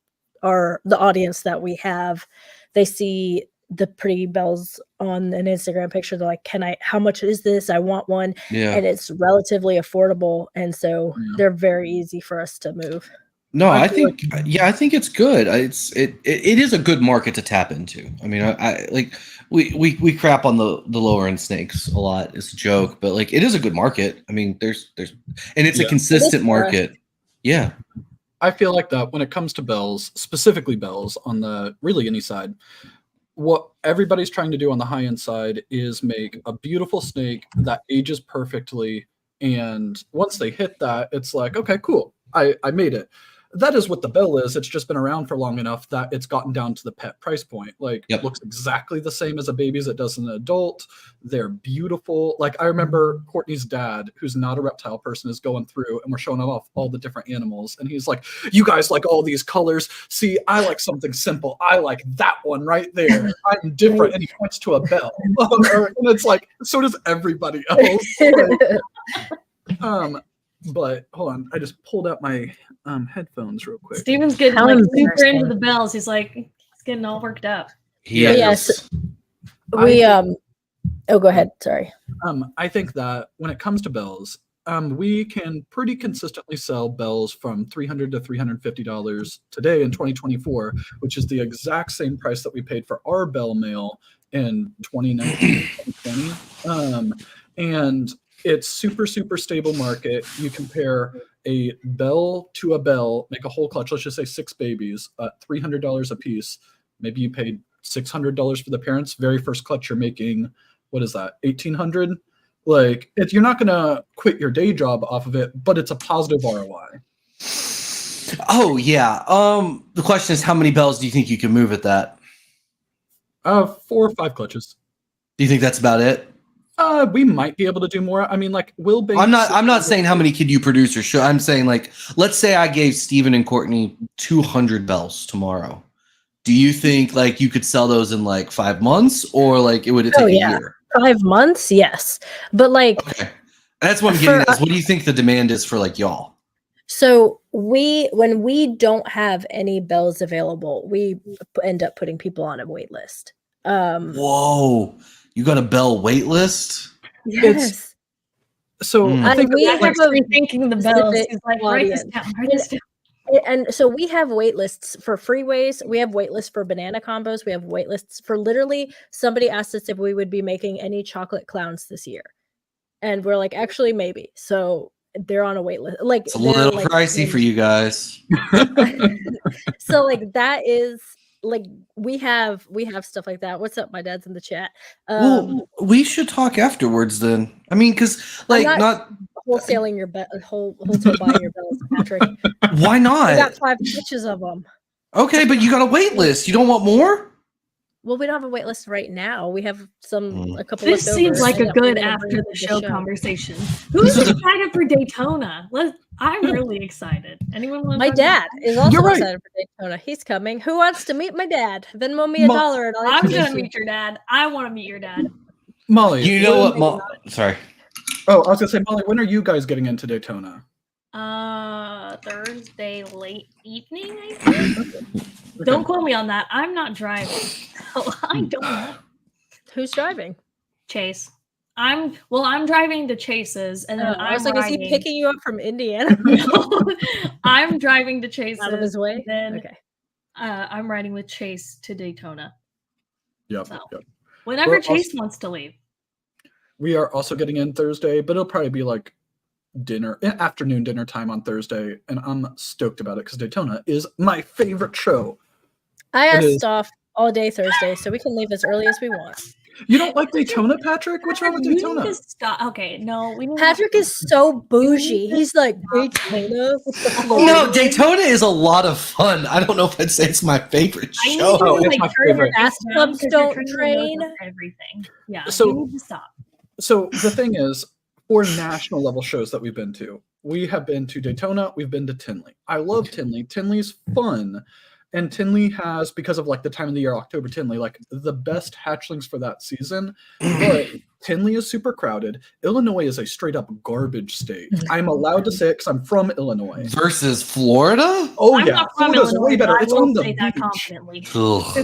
[SPEAKER 2] audience that we have. They see the pretty bells on an Instagram picture. They're like, how much is this? I want one. Yeah. And it's relatively affordable. And so they're very easy for us to move.
[SPEAKER 4] No, I think it's good. It is a good market to tap into. I mean, I like we crap on the lower end snakes a lot. It's a joke, but like it is a good market. I mean, there's and it's a consistent market. Yeah.
[SPEAKER 3] I feel like that when it comes to bells, specifically bells on the really any side, what everybody's trying to do on the high end side is make a beautiful snake that ages perfectly. And once they hit that, it's like, okay, cool. I made it. That is what the bell is. It's just been around for long enough that it's gotten down to the pet price point. Like it looks exactly the same as a baby as it does an adult. They're beautiful. Like I remember Courtney's dad, who's not a reptile person, is going through and we're showing him off all the different animals. And he's like, you guys like all these colors. See, I like something simple. I like that one right there. I'm different. And he points to a bell. And it's like, so does everybody else. But hold on, I just pulled out my headphones real quick.
[SPEAKER 1] Steven's getting
[SPEAKER 2] How
[SPEAKER 1] like super
[SPEAKER 2] embarrassing.
[SPEAKER 1] into the bells. He's like, he's getting all worked up.
[SPEAKER 3] Yeah.
[SPEAKER 2] Yes. We oh, go ahead. Sorry.
[SPEAKER 3] I think that when it comes to bells, we can pretty consistently sell bells from $300 to $350 today in 2024, which is the exact same price that we paid for our bell mail in 2019, 2020. And it's super stable market. You compare a bell to a bell, make a whole clutch, let's just say 6 babies, $300 a piece. Maybe you paid $600 for the parents. Very first clutch, you're making, what is that, $1,800? Like, you're not going to quit your day job off of it, but it's a positive ROI.
[SPEAKER 4] Oh yeah. The question is, how many bells do you think you can move at that?
[SPEAKER 3] 4 or 5 clutches.
[SPEAKER 4] Do you think that's about it?
[SPEAKER 3] We might be able to do more. I mean, like, Will Banks.
[SPEAKER 4] I'm not saying how many could you produce or should. I'm saying, like, let's say I gave Steven and Courtney 200 bells tomorrow. Do you think like you could sell those in like 5 months, or like it would take a year?
[SPEAKER 2] 5 months, yes. But like,
[SPEAKER 4] okay, that's what I'm getting at. What do you think the demand is for like y'all?
[SPEAKER 2] So when we don't have any bells available, we end up putting people on a wait list.
[SPEAKER 4] Whoa, you got a bell wait list?
[SPEAKER 2] Yes.
[SPEAKER 3] So I think
[SPEAKER 2] we
[SPEAKER 1] I'm
[SPEAKER 2] have
[SPEAKER 1] actually thinking the bells. He's like, write this
[SPEAKER 2] audience.
[SPEAKER 1] down, write this down.
[SPEAKER 2] And so we have wait lists for freeways. We have wait lists for banana combos. We have wait lists for literally somebody asked us if we would be making any chocolate clowns this year. And we're like, actually, maybe. So they're on a wait list. Like,
[SPEAKER 4] it's a little
[SPEAKER 2] like,
[SPEAKER 4] pricey for you guys.
[SPEAKER 2] So like that is like we have stuff like that. What's up? My dad's in the chat.
[SPEAKER 4] Well, we should talk afterwards then. I mean, because like not
[SPEAKER 2] wholesaling your wholesale buying your bells, Patrick.
[SPEAKER 4] Why not?
[SPEAKER 2] We got 5 pitches of them.
[SPEAKER 4] Okay, but you got a wait list. You don't want more?
[SPEAKER 2] Well, we don't have a wait list right now. We have a couple.
[SPEAKER 1] This seems like a good after the show conversation. Who's excited for Daytona? I'm really excited. Anyone want?
[SPEAKER 2] My dad is also excited for Daytona. He's coming. Who wants to meet my dad? Venmo me $1.
[SPEAKER 1] I'm gonna meet your dad. I want to meet your dad.
[SPEAKER 3] Molly,
[SPEAKER 4] you know what? Sorry.
[SPEAKER 3] Oh, I was gonna say, Molly, when are you guys getting into Daytona?
[SPEAKER 1] Thursday late evening, I think. Okay. Don't quote me on that. I'm not driving. So I don't know.
[SPEAKER 2] Who's driving?
[SPEAKER 1] Chase. I'm driving to Chase's, and then
[SPEAKER 2] I was like, is he picking you up from Indiana?
[SPEAKER 1] I'm driving to Chase's.
[SPEAKER 2] Out of his way?
[SPEAKER 1] Then I'm riding with Chase to Daytona.
[SPEAKER 3] Yep.
[SPEAKER 1] So, whenever Chase wants to leave.
[SPEAKER 3] We are also getting in Thursday, but it'll probably be like afternoon dinner time on Thursday, and I'm stoked about it because Daytona is my favorite show.
[SPEAKER 2] I asked off all day Thursday, so we can leave as early as we want.
[SPEAKER 3] You don't like Daytona, Patrick? What's wrong with Daytona?
[SPEAKER 1] You need to stop. Okay, no.
[SPEAKER 2] Patrick is so bougie. He's like, Daytona?
[SPEAKER 4] No, Daytona is a lot of fun. I don't know if I'd say it's my favorite show.
[SPEAKER 3] It's my favorite.
[SPEAKER 2] Fast clubs don't train.
[SPEAKER 1] Everything. Yeah,
[SPEAKER 3] so,
[SPEAKER 1] you need to stop.
[SPEAKER 3] So the thing is, for national level shows that we've been to, we have been to Daytona, we've been to Tinley. I love Tinley. Tinley's fun. And Tinley has, because of like the time of the year, October Tinley, like the best hatchlings for that season. But Tinley is super crowded. Illinois is a straight up garbage state. I'm allowed to say it because I'm from Illinois.
[SPEAKER 4] Versus Florida?
[SPEAKER 3] Oh,
[SPEAKER 1] I'm
[SPEAKER 3] yeah.
[SPEAKER 1] not from
[SPEAKER 3] Florida's
[SPEAKER 1] Illinois,
[SPEAKER 3] way better.
[SPEAKER 1] but
[SPEAKER 3] It's
[SPEAKER 1] I will
[SPEAKER 3] on the
[SPEAKER 1] say that
[SPEAKER 3] beach.
[SPEAKER 1] confidently.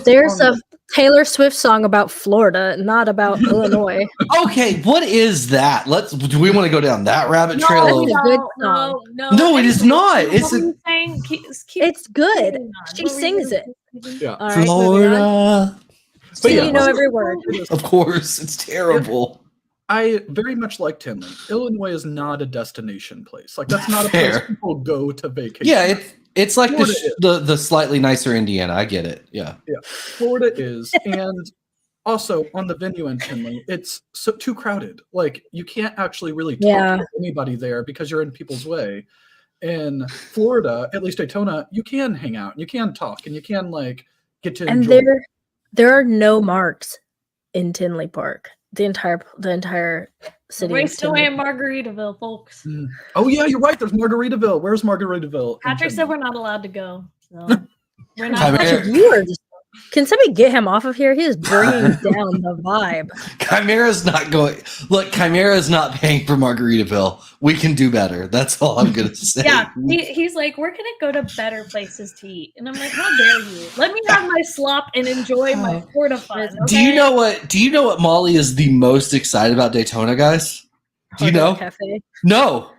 [SPEAKER 2] There's a Taylor Swift song about Florida, not about Illinois.
[SPEAKER 4] Okay, what is that? Do we want to go down that rabbit trail?
[SPEAKER 1] No,
[SPEAKER 4] it is not.
[SPEAKER 2] It's good. She sings it.
[SPEAKER 3] Yeah.
[SPEAKER 2] All right,
[SPEAKER 4] Florida.
[SPEAKER 2] So you know every word.
[SPEAKER 4] Of course, it's terrible.
[SPEAKER 3] I very much like Tinley. Illinois is not a destination place. Like that's not a place people go to vacation.
[SPEAKER 4] Yeah, it's like the slightly nicer Indiana. I get it. Yeah.
[SPEAKER 3] Yeah. Florida is. And also on the venue in Tinley, it's too crowded. Like you can't actually really talk to anybody there because you're in people's way. In Florida, at least Daytona, you can hang out and you can talk and you can like get to enjoy.
[SPEAKER 2] And there are no marks in Tinley Park. The entire city.
[SPEAKER 1] Raced away in Margaritaville, folks.
[SPEAKER 3] Oh yeah, you're right. There's Margaritaville. Where's Margaritaville?
[SPEAKER 1] Patrick said we're not allowed to go. So we're not.
[SPEAKER 2] Patrick, you are just Can somebody get him off of here? He is bringing down the vibe.
[SPEAKER 4] Chimera's not going. Look, Chimera's not paying for Margaritaville. We can do better. That's all I'm gonna say.
[SPEAKER 1] Yeah, he's like, we're gonna go to better places to eat, and I'm like, how dare you? Let me have my slop and enjoy my Florida fun. Okay?
[SPEAKER 4] Do you know what Molly is the most excited about Daytona, guys? Do you know?
[SPEAKER 2] Cafe.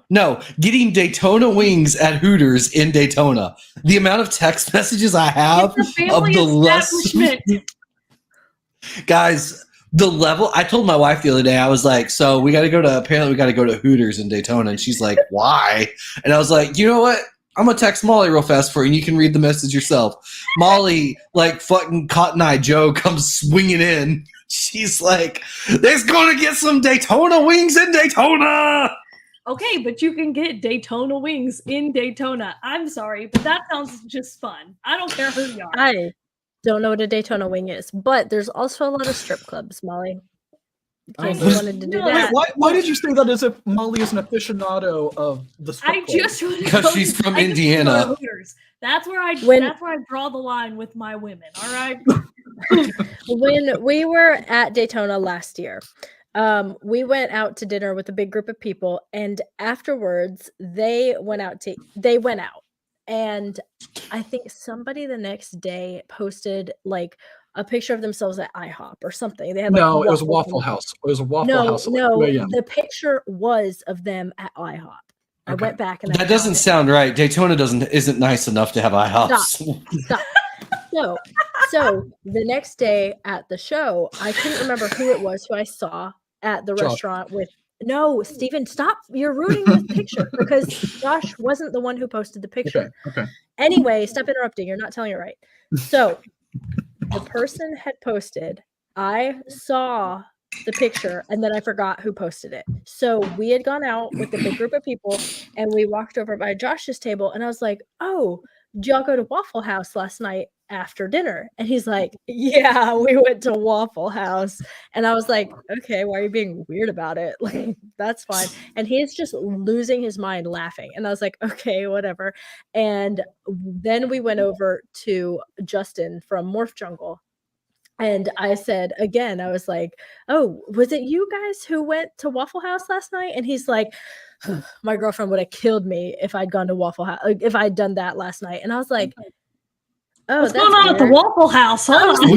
[SPEAKER 4] No, getting Daytona wings at Hooters in Daytona. The amount of text messages I have
[SPEAKER 1] It's a
[SPEAKER 4] of
[SPEAKER 1] family
[SPEAKER 4] the
[SPEAKER 1] establishment.
[SPEAKER 4] guys, the level. I told my wife the other day, I was like, so apparently we got to go to Hooters in Daytona. And she's like, why? And I was like, you know what? I'm going to text Molly real fast for you and you can read the message yourself. Molly, like fucking Cotton Eye Joe comes swinging in. She's like, there's going to get some Daytona wings in Daytona.
[SPEAKER 1] Okay, but you can get Daytona wings in Daytona. I'm sorry, but that sounds just fun. I don't care who you are.
[SPEAKER 2] I don't know what a Daytona wing is, but there's also a lot of strip clubs, Molly. In case you wanted to do that.
[SPEAKER 3] Why did you say that as if Molly is an aficionado of the strip club?
[SPEAKER 1] just want to
[SPEAKER 4] Because she's from Indiana.
[SPEAKER 1] That's where I draw the line with my women. All right.
[SPEAKER 2] When we were at Daytona last year, we went out to dinner with a big group of people, and afterwards they went out, and I think somebody the next day posted like a picture of themselves at IHOP or something. They had
[SPEAKER 3] it was a Waffle House. It was a Waffle House.
[SPEAKER 2] The picture was of them at IHOP. I went back and
[SPEAKER 4] that doesn't sound right. Daytona isn't nice enough to have IHOPs.
[SPEAKER 2] Stop. So the next day at the show, I couldn't remember who it was who I saw at the restaurant with. No, Steven, stop. You're ruining the picture because Josh wasn't the one who posted the picture.
[SPEAKER 3] Okay.
[SPEAKER 2] Anyway, stop interrupting. You're not telling it right. So the person had posted, I saw the picture and then I forgot who posted it. So we had gone out with a big group of people and we walked over by Josh's table and I was like, oh, did y'all go to Waffle House last night after dinner? And he's like, yeah, we went to Waffle House. And I was like, okay, why are you being weird about it? Like, that's fine. And he's just losing his mind laughing. And I was like, okay, whatever. And then we went over to Justin from Morph Jungle. And I said, again, I was like, oh, was it you guys who went to Waffle House last night? And he's like, my girlfriend would have killed me if I'd gone to Waffle House, if I'd done that last night. And I was like, oh,
[SPEAKER 1] what's going on at the Waffle House? Hold on.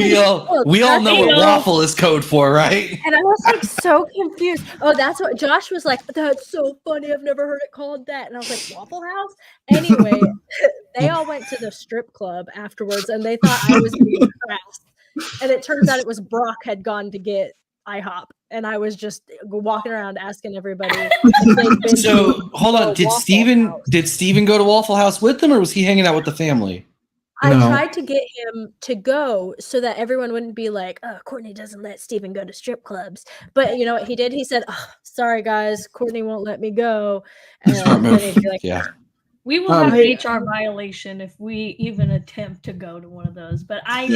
[SPEAKER 4] We all know what waffle is code for, right?
[SPEAKER 2] And I was like so confused. Oh, that's what Josh was like. That's so funny. I've never heard it called that. And I was like, Waffle House? Anyway, they all went to the strip club afterwards and they thought I was being crass. And it turns out it was Brock had gone to get IHOP, and I was just walking around asking everybody.
[SPEAKER 4] So hold on, did Steven go to Waffle House with them, or was he hanging out with the family?
[SPEAKER 2] I tried to get him to go so that everyone wouldn't be like, oh, Courtney doesn't let Steven go to strip clubs. But you know what he did? He said, oh, sorry guys, Courtney won't let me go. And then he'd be like,
[SPEAKER 4] yeah.
[SPEAKER 1] We will have HR violation if we even attempt to go to one of those. But I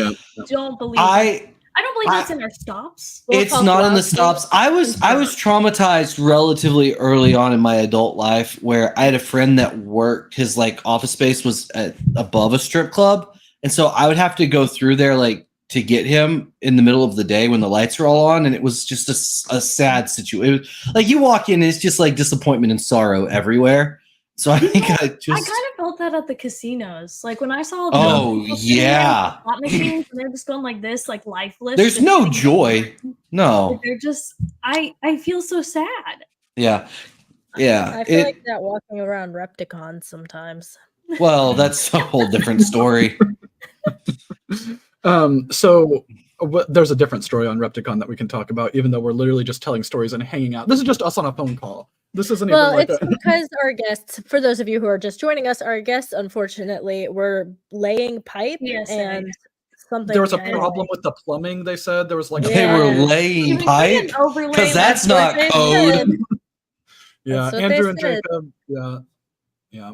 [SPEAKER 1] don't believe I don't believe that's in our stops.
[SPEAKER 4] It's not in the stops. I was traumatized relatively early on in my adult life where I had a friend that worked, his like office space was above a strip club. And so I would have to go through there like to get him in the middle of the day when the lights are all on. And it was just a sad situation. Like you walk in, it's just like disappointment and sorrow everywhere. So I think I kind
[SPEAKER 1] of felt that at the casinos. Like when I saw slot machines and they're just going like this, like lifeless.
[SPEAKER 4] There's no joy. No.
[SPEAKER 1] They're just I feel so sad.
[SPEAKER 4] Yeah.
[SPEAKER 2] I feel like that walking around Repticons sometimes.
[SPEAKER 4] Well, that's a whole different story.
[SPEAKER 3] So there's a different story on Repticon that we can talk about, even though we're literally just telling stories and hanging out. This is just us on a phone call. This isn't even like
[SPEAKER 2] it's because our guests, for those of you who are just joining us, our guests, unfortunately, were laying pipe and something.
[SPEAKER 3] There was a problem with the plumbing, they said. There was like
[SPEAKER 4] they were laying pipe? Because that's not code.
[SPEAKER 3] Yeah, Andrew and Jacob. Yeah,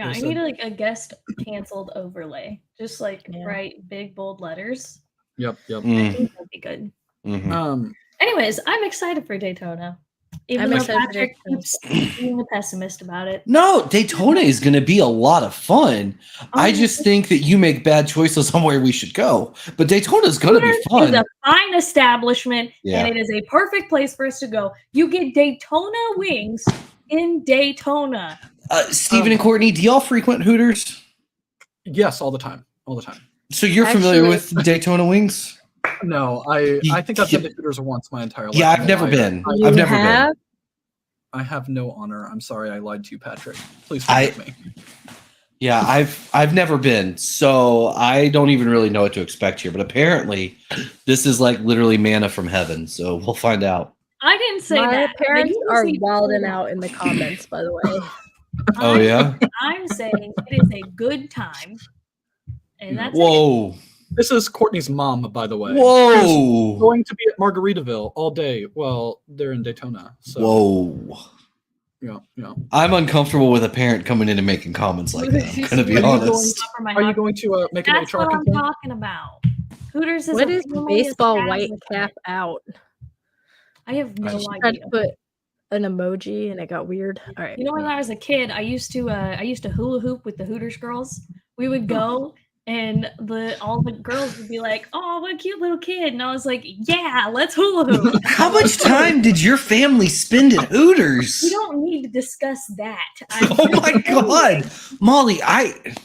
[SPEAKER 1] I need like a guest canceled overlay. Just like write big, bold letters.
[SPEAKER 3] Yep.
[SPEAKER 1] I think that'd be good.
[SPEAKER 3] Mm-hmm.
[SPEAKER 1] Anyways, I'm excited for Daytona. Even though
[SPEAKER 2] excited for
[SPEAKER 1] Patrick
[SPEAKER 2] Daytona.
[SPEAKER 1] keeps being a pessimist about it.
[SPEAKER 4] No, Daytona is going to be a lot of fun. I
[SPEAKER 1] Oh,
[SPEAKER 4] just think that you make bad choices on where we should go. But Daytona is going to be
[SPEAKER 1] Hooters
[SPEAKER 4] fun.
[SPEAKER 1] is a fine establishment,
[SPEAKER 4] Yeah.
[SPEAKER 1] and it is a perfect place for us to go. You get Daytona wings in Daytona.
[SPEAKER 4] Stephen and Courtney, do y'all frequent Hooters?
[SPEAKER 3] Yes, all the time. All the time.
[SPEAKER 4] So you're familiar
[SPEAKER 2] Actually-
[SPEAKER 4] with Daytona wings?
[SPEAKER 3] No, I think I've been to Hooters once my entire life.
[SPEAKER 4] Yeah,
[SPEAKER 3] I'm
[SPEAKER 4] I've
[SPEAKER 3] a
[SPEAKER 4] never
[SPEAKER 3] liar.
[SPEAKER 4] been.
[SPEAKER 2] You
[SPEAKER 4] I've never been.
[SPEAKER 2] have?
[SPEAKER 3] I have no honor. I'm sorry I lied to you, Patrick. Please forgive me.
[SPEAKER 4] Yeah, I've never been, so I don't even really know what to expect here. But apparently, this is like literally manna from heaven. So we'll find out.
[SPEAKER 1] I didn't say
[SPEAKER 2] My
[SPEAKER 1] that.
[SPEAKER 2] parents
[SPEAKER 1] You
[SPEAKER 2] are
[SPEAKER 1] say
[SPEAKER 2] wilding
[SPEAKER 1] food.
[SPEAKER 2] out in the comments, by the way.
[SPEAKER 4] Oh yeah.
[SPEAKER 1] I'm saying it is a good time, and that's it.
[SPEAKER 4] Whoa.
[SPEAKER 3] This is Courtney's mom, by the way. Who's
[SPEAKER 4] Whoa.
[SPEAKER 3] going to be at Margaritaville all day while they're in Daytona. So,
[SPEAKER 4] Whoa.
[SPEAKER 3] Yeah.
[SPEAKER 4] I'm uncomfortable with a parent coming in and making comments like that. I'm gonna be
[SPEAKER 3] Are you
[SPEAKER 4] honest.
[SPEAKER 3] Are you going to make an
[SPEAKER 1] That's
[SPEAKER 3] HR
[SPEAKER 1] what I'm
[SPEAKER 3] complaint?
[SPEAKER 1] talking about. Hooters is
[SPEAKER 2] What
[SPEAKER 1] a
[SPEAKER 2] is
[SPEAKER 1] family
[SPEAKER 2] baseball white
[SPEAKER 1] establishment.
[SPEAKER 2] cap out?
[SPEAKER 1] I have no
[SPEAKER 4] just
[SPEAKER 2] Tried
[SPEAKER 1] idea.
[SPEAKER 2] to put an emoji and it got weird. All right.
[SPEAKER 1] You know, when I was a kid, I used to hula hoop with the Hooters girls. We would go, and all the girls would be like, "Oh, what a cute little kid," and I was like, "Yeah, let's hula hoop."
[SPEAKER 4] How much time did your family spend at Hooters?
[SPEAKER 1] We don't need to discuss that.
[SPEAKER 4] Oh my god, Molly!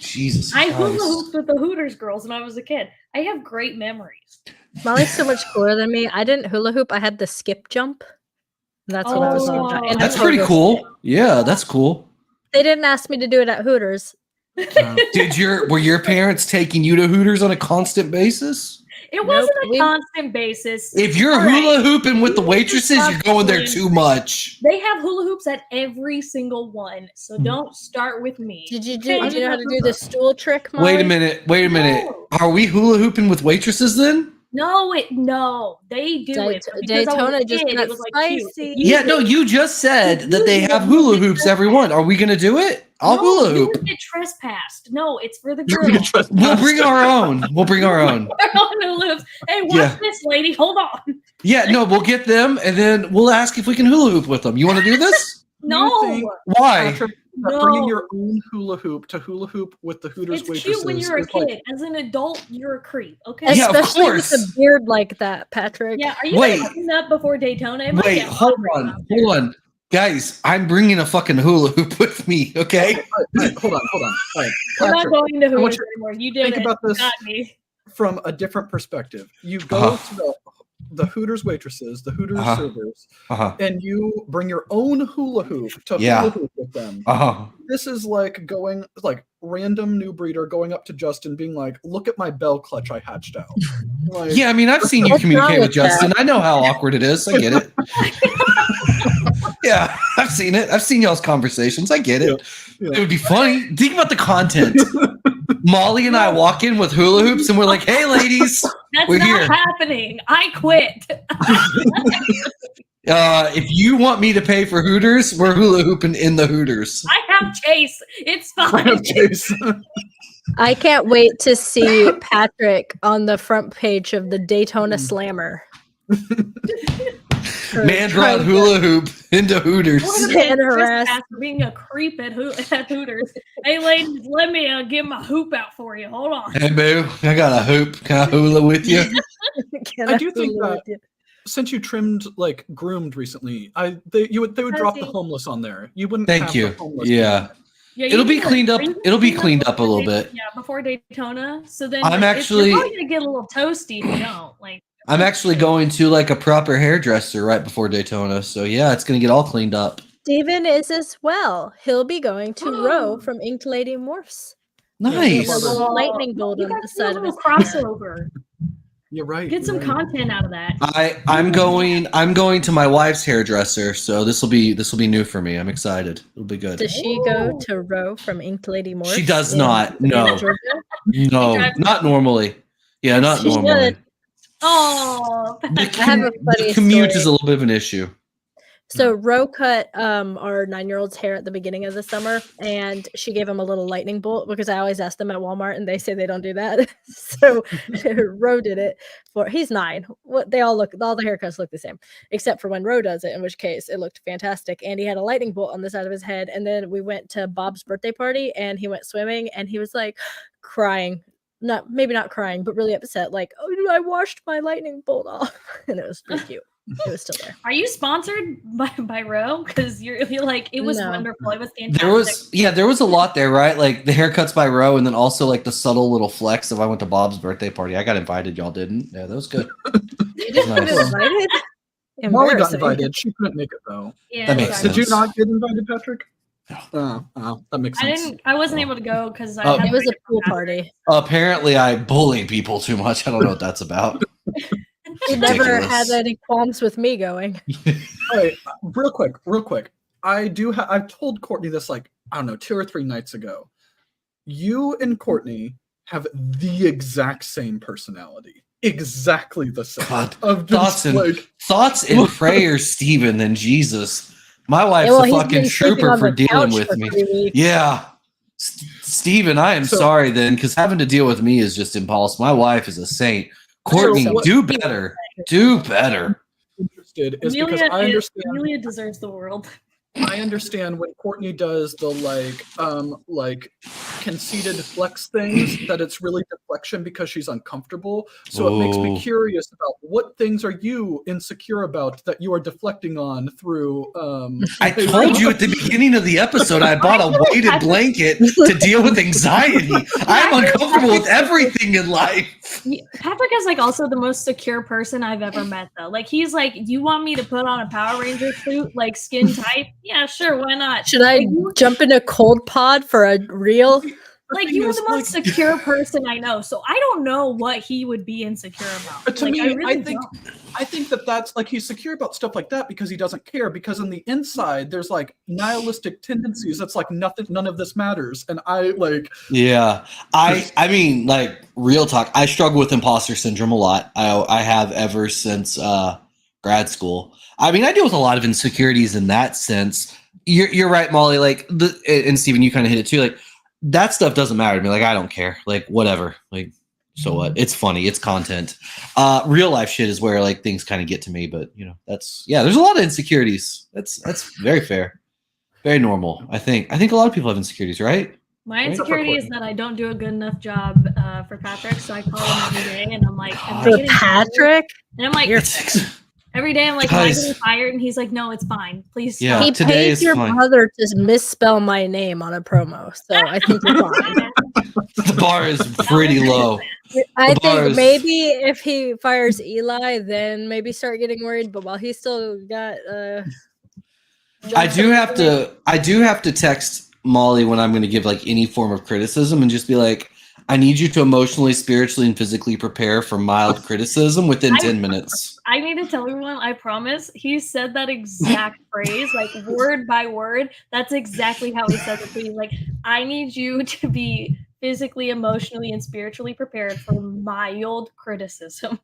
[SPEAKER 4] Jesus.
[SPEAKER 1] I hula
[SPEAKER 4] Christ.
[SPEAKER 1] hooped with the Hooters girls when I was a kid. I have great memories.
[SPEAKER 2] Molly's so much cooler than me. I didn't hula hoop. I had the skip jump. That's what I was all about. And
[SPEAKER 4] That's
[SPEAKER 2] the
[SPEAKER 4] pretty
[SPEAKER 2] pogo
[SPEAKER 4] cool.
[SPEAKER 2] stick.
[SPEAKER 4] Yeah, that's cool.
[SPEAKER 2] They didn't ask me to do it at Hooters.
[SPEAKER 4] Were your parents taking you to Hooters on a constant basis?
[SPEAKER 1] It wasn't a
[SPEAKER 2] we-
[SPEAKER 1] constant basis.
[SPEAKER 4] If you're
[SPEAKER 1] All right.
[SPEAKER 4] hula hooping with the waitresses, you're going there too much.
[SPEAKER 1] They have hula hoops at every single one, so don't start with me.
[SPEAKER 2] Did you
[SPEAKER 1] Okay?
[SPEAKER 2] know how to do the stool trick, Molly?
[SPEAKER 4] Wait a minute.
[SPEAKER 1] No.
[SPEAKER 4] Are we hula hooping with waitresses then?
[SPEAKER 1] No, they do it. but because I was a
[SPEAKER 2] Daytona just
[SPEAKER 1] kid,
[SPEAKER 2] got
[SPEAKER 1] it was like cute.
[SPEAKER 2] spicy.
[SPEAKER 4] Yeah, no, you just said that they have hula hoops, everyone. Are we going to do it? I'll hula
[SPEAKER 1] You
[SPEAKER 4] hoop.
[SPEAKER 1] get trespassed. No, it's for the
[SPEAKER 3] You're
[SPEAKER 1] girls.
[SPEAKER 3] gonna trust
[SPEAKER 4] We'll
[SPEAKER 3] us.
[SPEAKER 4] bring our own. We'll bring our own.
[SPEAKER 1] They're on hula hoops. Hey, watch
[SPEAKER 4] Yeah.
[SPEAKER 1] this, lady. Hold on.
[SPEAKER 4] Yeah, no, we'll get them and then we'll ask if we can hula hoop with them. You want to do this?
[SPEAKER 1] No,
[SPEAKER 3] think-
[SPEAKER 4] Why?
[SPEAKER 3] Patrick,
[SPEAKER 1] no.
[SPEAKER 3] bringing your own hula hoop to hula hoop with the Hooters
[SPEAKER 1] It's
[SPEAKER 3] waitresses.
[SPEAKER 1] cute when you're a
[SPEAKER 3] is like-
[SPEAKER 1] kid. As an adult, you're a creep. Okay.
[SPEAKER 4] Yeah, of
[SPEAKER 2] Especially with
[SPEAKER 4] course.
[SPEAKER 2] a beard like that, Patrick.
[SPEAKER 1] Yeah. Are you
[SPEAKER 4] Wait.
[SPEAKER 1] gonna clean up before Daytona? It might
[SPEAKER 4] Wait,
[SPEAKER 1] get
[SPEAKER 4] hold
[SPEAKER 1] hot
[SPEAKER 4] on.
[SPEAKER 1] out there.
[SPEAKER 4] Hold on. Guys, I'm bringing a fucking hula hoop with me, okay?
[SPEAKER 3] Alright, hold on. All right,
[SPEAKER 1] We're not
[SPEAKER 3] Patrick,
[SPEAKER 1] going to
[SPEAKER 3] I want
[SPEAKER 1] Hooters
[SPEAKER 3] you
[SPEAKER 1] anymore. You did
[SPEAKER 3] think
[SPEAKER 1] it.
[SPEAKER 3] about this.
[SPEAKER 1] Got me.
[SPEAKER 3] from a different perspective. You go
[SPEAKER 4] Uh-huh.
[SPEAKER 3] to the Hooters waitresses, the Hooters
[SPEAKER 4] Uh-huh.
[SPEAKER 3] servers,
[SPEAKER 4] Uh-huh.
[SPEAKER 3] and you bring your own hula hoop to
[SPEAKER 4] Yeah.
[SPEAKER 3] hula hoop with them.
[SPEAKER 4] Uh-huh.
[SPEAKER 3] This is like going, like random new breeder going up to Justin, being like, "Look at my bell clutch I hatched out." Like,
[SPEAKER 4] Yeah, I mean, I've seen you
[SPEAKER 2] What's
[SPEAKER 4] communicate
[SPEAKER 2] wrong
[SPEAKER 4] with
[SPEAKER 2] with that?
[SPEAKER 4] Justin. I know how awkward it is. I get it. Yeah, I've seen it. I've seen y'all's conversations. I get it.
[SPEAKER 3] Yeah.
[SPEAKER 4] It would be funny. Think about the content. Molly and I walk in with hula hoops and we're like, hey, ladies,
[SPEAKER 1] That's
[SPEAKER 4] we're
[SPEAKER 1] not
[SPEAKER 4] here.
[SPEAKER 1] happening. I quit.
[SPEAKER 4] If you want me to pay for Hooters, we're hula hooping in the Hooters.
[SPEAKER 1] I have Chase. It's
[SPEAKER 3] I
[SPEAKER 1] fine.
[SPEAKER 3] have Chase.
[SPEAKER 2] I can't wait to see Patrick on the front page of the Daytona Slammer.
[SPEAKER 4] Man brought hula hoop into Hooters.
[SPEAKER 1] What
[SPEAKER 2] Man
[SPEAKER 1] a
[SPEAKER 2] harassed.
[SPEAKER 1] trespass for being a creep at Hooters. Hey, ladies, let me get my hoop out for you. Hold on.
[SPEAKER 4] Hey, boo, I got a hoop. Can I hula with you?
[SPEAKER 2] Can
[SPEAKER 3] I do think
[SPEAKER 2] hula
[SPEAKER 3] that-
[SPEAKER 2] with you?
[SPEAKER 3] Since you groomed recently, they would drop the
[SPEAKER 1] Fuzzy.
[SPEAKER 3] homeless on there. You wouldn't.
[SPEAKER 4] Thank
[SPEAKER 3] have
[SPEAKER 4] you.
[SPEAKER 3] The homeless
[SPEAKER 4] Yeah.
[SPEAKER 1] Yeah,
[SPEAKER 4] It'll
[SPEAKER 1] you
[SPEAKER 4] be
[SPEAKER 1] can-
[SPEAKER 4] cleaned up.
[SPEAKER 1] you can
[SPEAKER 4] It'll be
[SPEAKER 1] clean
[SPEAKER 4] cleaned up a little
[SPEAKER 1] before
[SPEAKER 4] bit.
[SPEAKER 1] Yeah, before Daytona. So then
[SPEAKER 4] I'm actually-
[SPEAKER 1] you're probably gonna get a little toasty if you don't. Like,
[SPEAKER 4] I'm actually going to like a proper hairdresser right before Daytona. So yeah, it's gonna get all cleaned up.
[SPEAKER 2] Steven is as well. He'll be going to Row from Inked Lady Morphs.
[SPEAKER 4] Nice.
[SPEAKER 2] There's a little lightning bolt
[SPEAKER 1] you
[SPEAKER 2] on
[SPEAKER 1] guys
[SPEAKER 2] the
[SPEAKER 1] do a
[SPEAKER 2] side of
[SPEAKER 1] little
[SPEAKER 2] his
[SPEAKER 1] crossover.
[SPEAKER 3] You're right.
[SPEAKER 1] Get some
[SPEAKER 3] you're right.
[SPEAKER 1] content out of that.
[SPEAKER 4] I'm going to my wife's hairdresser, so this will be new for me. I'm excited. It'll be good.
[SPEAKER 2] Does she go to Row from Inked Lady Morphs?
[SPEAKER 4] She does
[SPEAKER 2] in
[SPEAKER 4] not. No.
[SPEAKER 2] Georgia?
[SPEAKER 4] No, not normally. Yeah, not
[SPEAKER 2] She
[SPEAKER 4] normally.
[SPEAKER 2] should.
[SPEAKER 1] Oh,
[SPEAKER 4] The,
[SPEAKER 2] I have a
[SPEAKER 4] the
[SPEAKER 2] funny
[SPEAKER 4] commute
[SPEAKER 2] story.
[SPEAKER 4] is a little bit of an issue.
[SPEAKER 2] So Ro cut our 9-year-old's hair at the beginning of the summer, and she gave him a little lightning bolt because I always ask them at Walmart, and they say they don't do that. So Ro did it for. He's 9. What they all the haircuts look the same, except for when Ro does it, in which case it looked fantastic. And he had a lightning bolt on the side of his head. And then we went to Bob's birthday party, and he went swimming, and he was like crying. Maybe not crying, but really upset. Like, oh, I washed my lightning bolt off, and it was pretty cute. It was still there.
[SPEAKER 1] Are you sponsored by Ro? Because you're like, it was wonderful. It was fantastic.
[SPEAKER 4] There was a lot there, right? Like the haircuts by Ro, and then also like the subtle little flex of I went to Bob's birthday party. I got invited, y'all didn't. Yeah, that was good.
[SPEAKER 2] You didn't get invited?
[SPEAKER 3] Molly got invited. She couldn't make it though.
[SPEAKER 1] Yeah,
[SPEAKER 4] that makes sense.
[SPEAKER 3] Did you not get invited, Patrick? Oh, that makes sense.
[SPEAKER 1] I wasn't able to go because
[SPEAKER 2] it was a pool party.
[SPEAKER 4] Apparently, I bully people too much. I don't know what that's about.
[SPEAKER 2] You never had any qualms with me going.
[SPEAKER 3] All right, real quick. I've told Courtney this like, I don't know, 2 or 3 nights ago. You and Courtney have the exact same personality. Exactly the same.
[SPEAKER 4] God,
[SPEAKER 3] of just,
[SPEAKER 4] thoughts and prayers, Steven, than Jesus. My wife's a fucking trooper for dealing with me. Yeah. Steven, I am sorry then, because having to deal with me is just impossible. My wife is a saint. Courtney, do better. Do better.
[SPEAKER 3] Interested is because I understand.
[SPEAKER 1] Amelia deserves the world.
[SPEAKER 3] I understand when Courtney does the like conceited flex things that it's really deflection because she's uncomfortable. So it makes me curious about what things are you insecure about that you are deflecting on through.
[SPEAKER 4] I told you at the beginning of the episode I bought a weighted blanket to deal with anxiety. I'm uncomfortable with everything in life.
[SPEAKER 1] Patrick is like also the most secure person I've ever met though. Like he's like, you want me to put on a Power Ranger suit, like skin tight? Yeah, sure, why not?
[SPEAKER 2] Should I jump in a cold pod for a reel?
[SPEAKER 1] Like you are the most secure person I know, so I don't know what he would be insecure about.
[SPEAKER 3] But to me, I think that's like he's secure about stuff like that because he doesn't care. Because on the inside, there's like nihilistic tendencies. That's like none of this matters, and I like.
[SPEAKER 4] Yeah, I mean, like real talk. I struggle with imposter syndrome a lot. I have ever since grad school. I mean, I deal with a lot of insecurities in that sense. You're right, Molly. Like and Steven, you kind of hit it too. Like. That stuff doesn't matter to me. Like, I don't care. Like, whatever. Like, so what? It's funny. It's content. Real life shit is where like things kind of get to me. But you know, there's a lot of insecurities. That's very fair, very normal. I think a lot of people have insecurities, right?
[SPEAKER 1] My insecurity is that I don't do a good enough job for Patrick, so I call him every day, and I'm like,
[SPEAKER 2] for Patrick,
[SPEAKER 1] and I'm like, every day I'm like, am I getting fired? And he's like, no, it's fine. Please stop.
[SPEAKER 4] Yeah,
[SPEAKER 2] he paid your brother to misspell my name on a promo, so I think you're fine.
[SPEAKER 4] The bar is pretty low.
[SPEAKER 2] I think maybe if he fires Eli, then maybe start getting worried. But while he's still got,
[SPEAKER 4] I do have to text Molly when I'm going to give like any form of criticism and just be like, I need you to emotionally, spiritually, and physically prepare for mild criticism within 10 minutes.
[SPEAKER 1] I need to tell everyone, I promise, he said that exact phrase, like word by word. That's exactly how he said it to me. Like, I need you to be physically, emotionally, and spiritually prepared for mild criticism.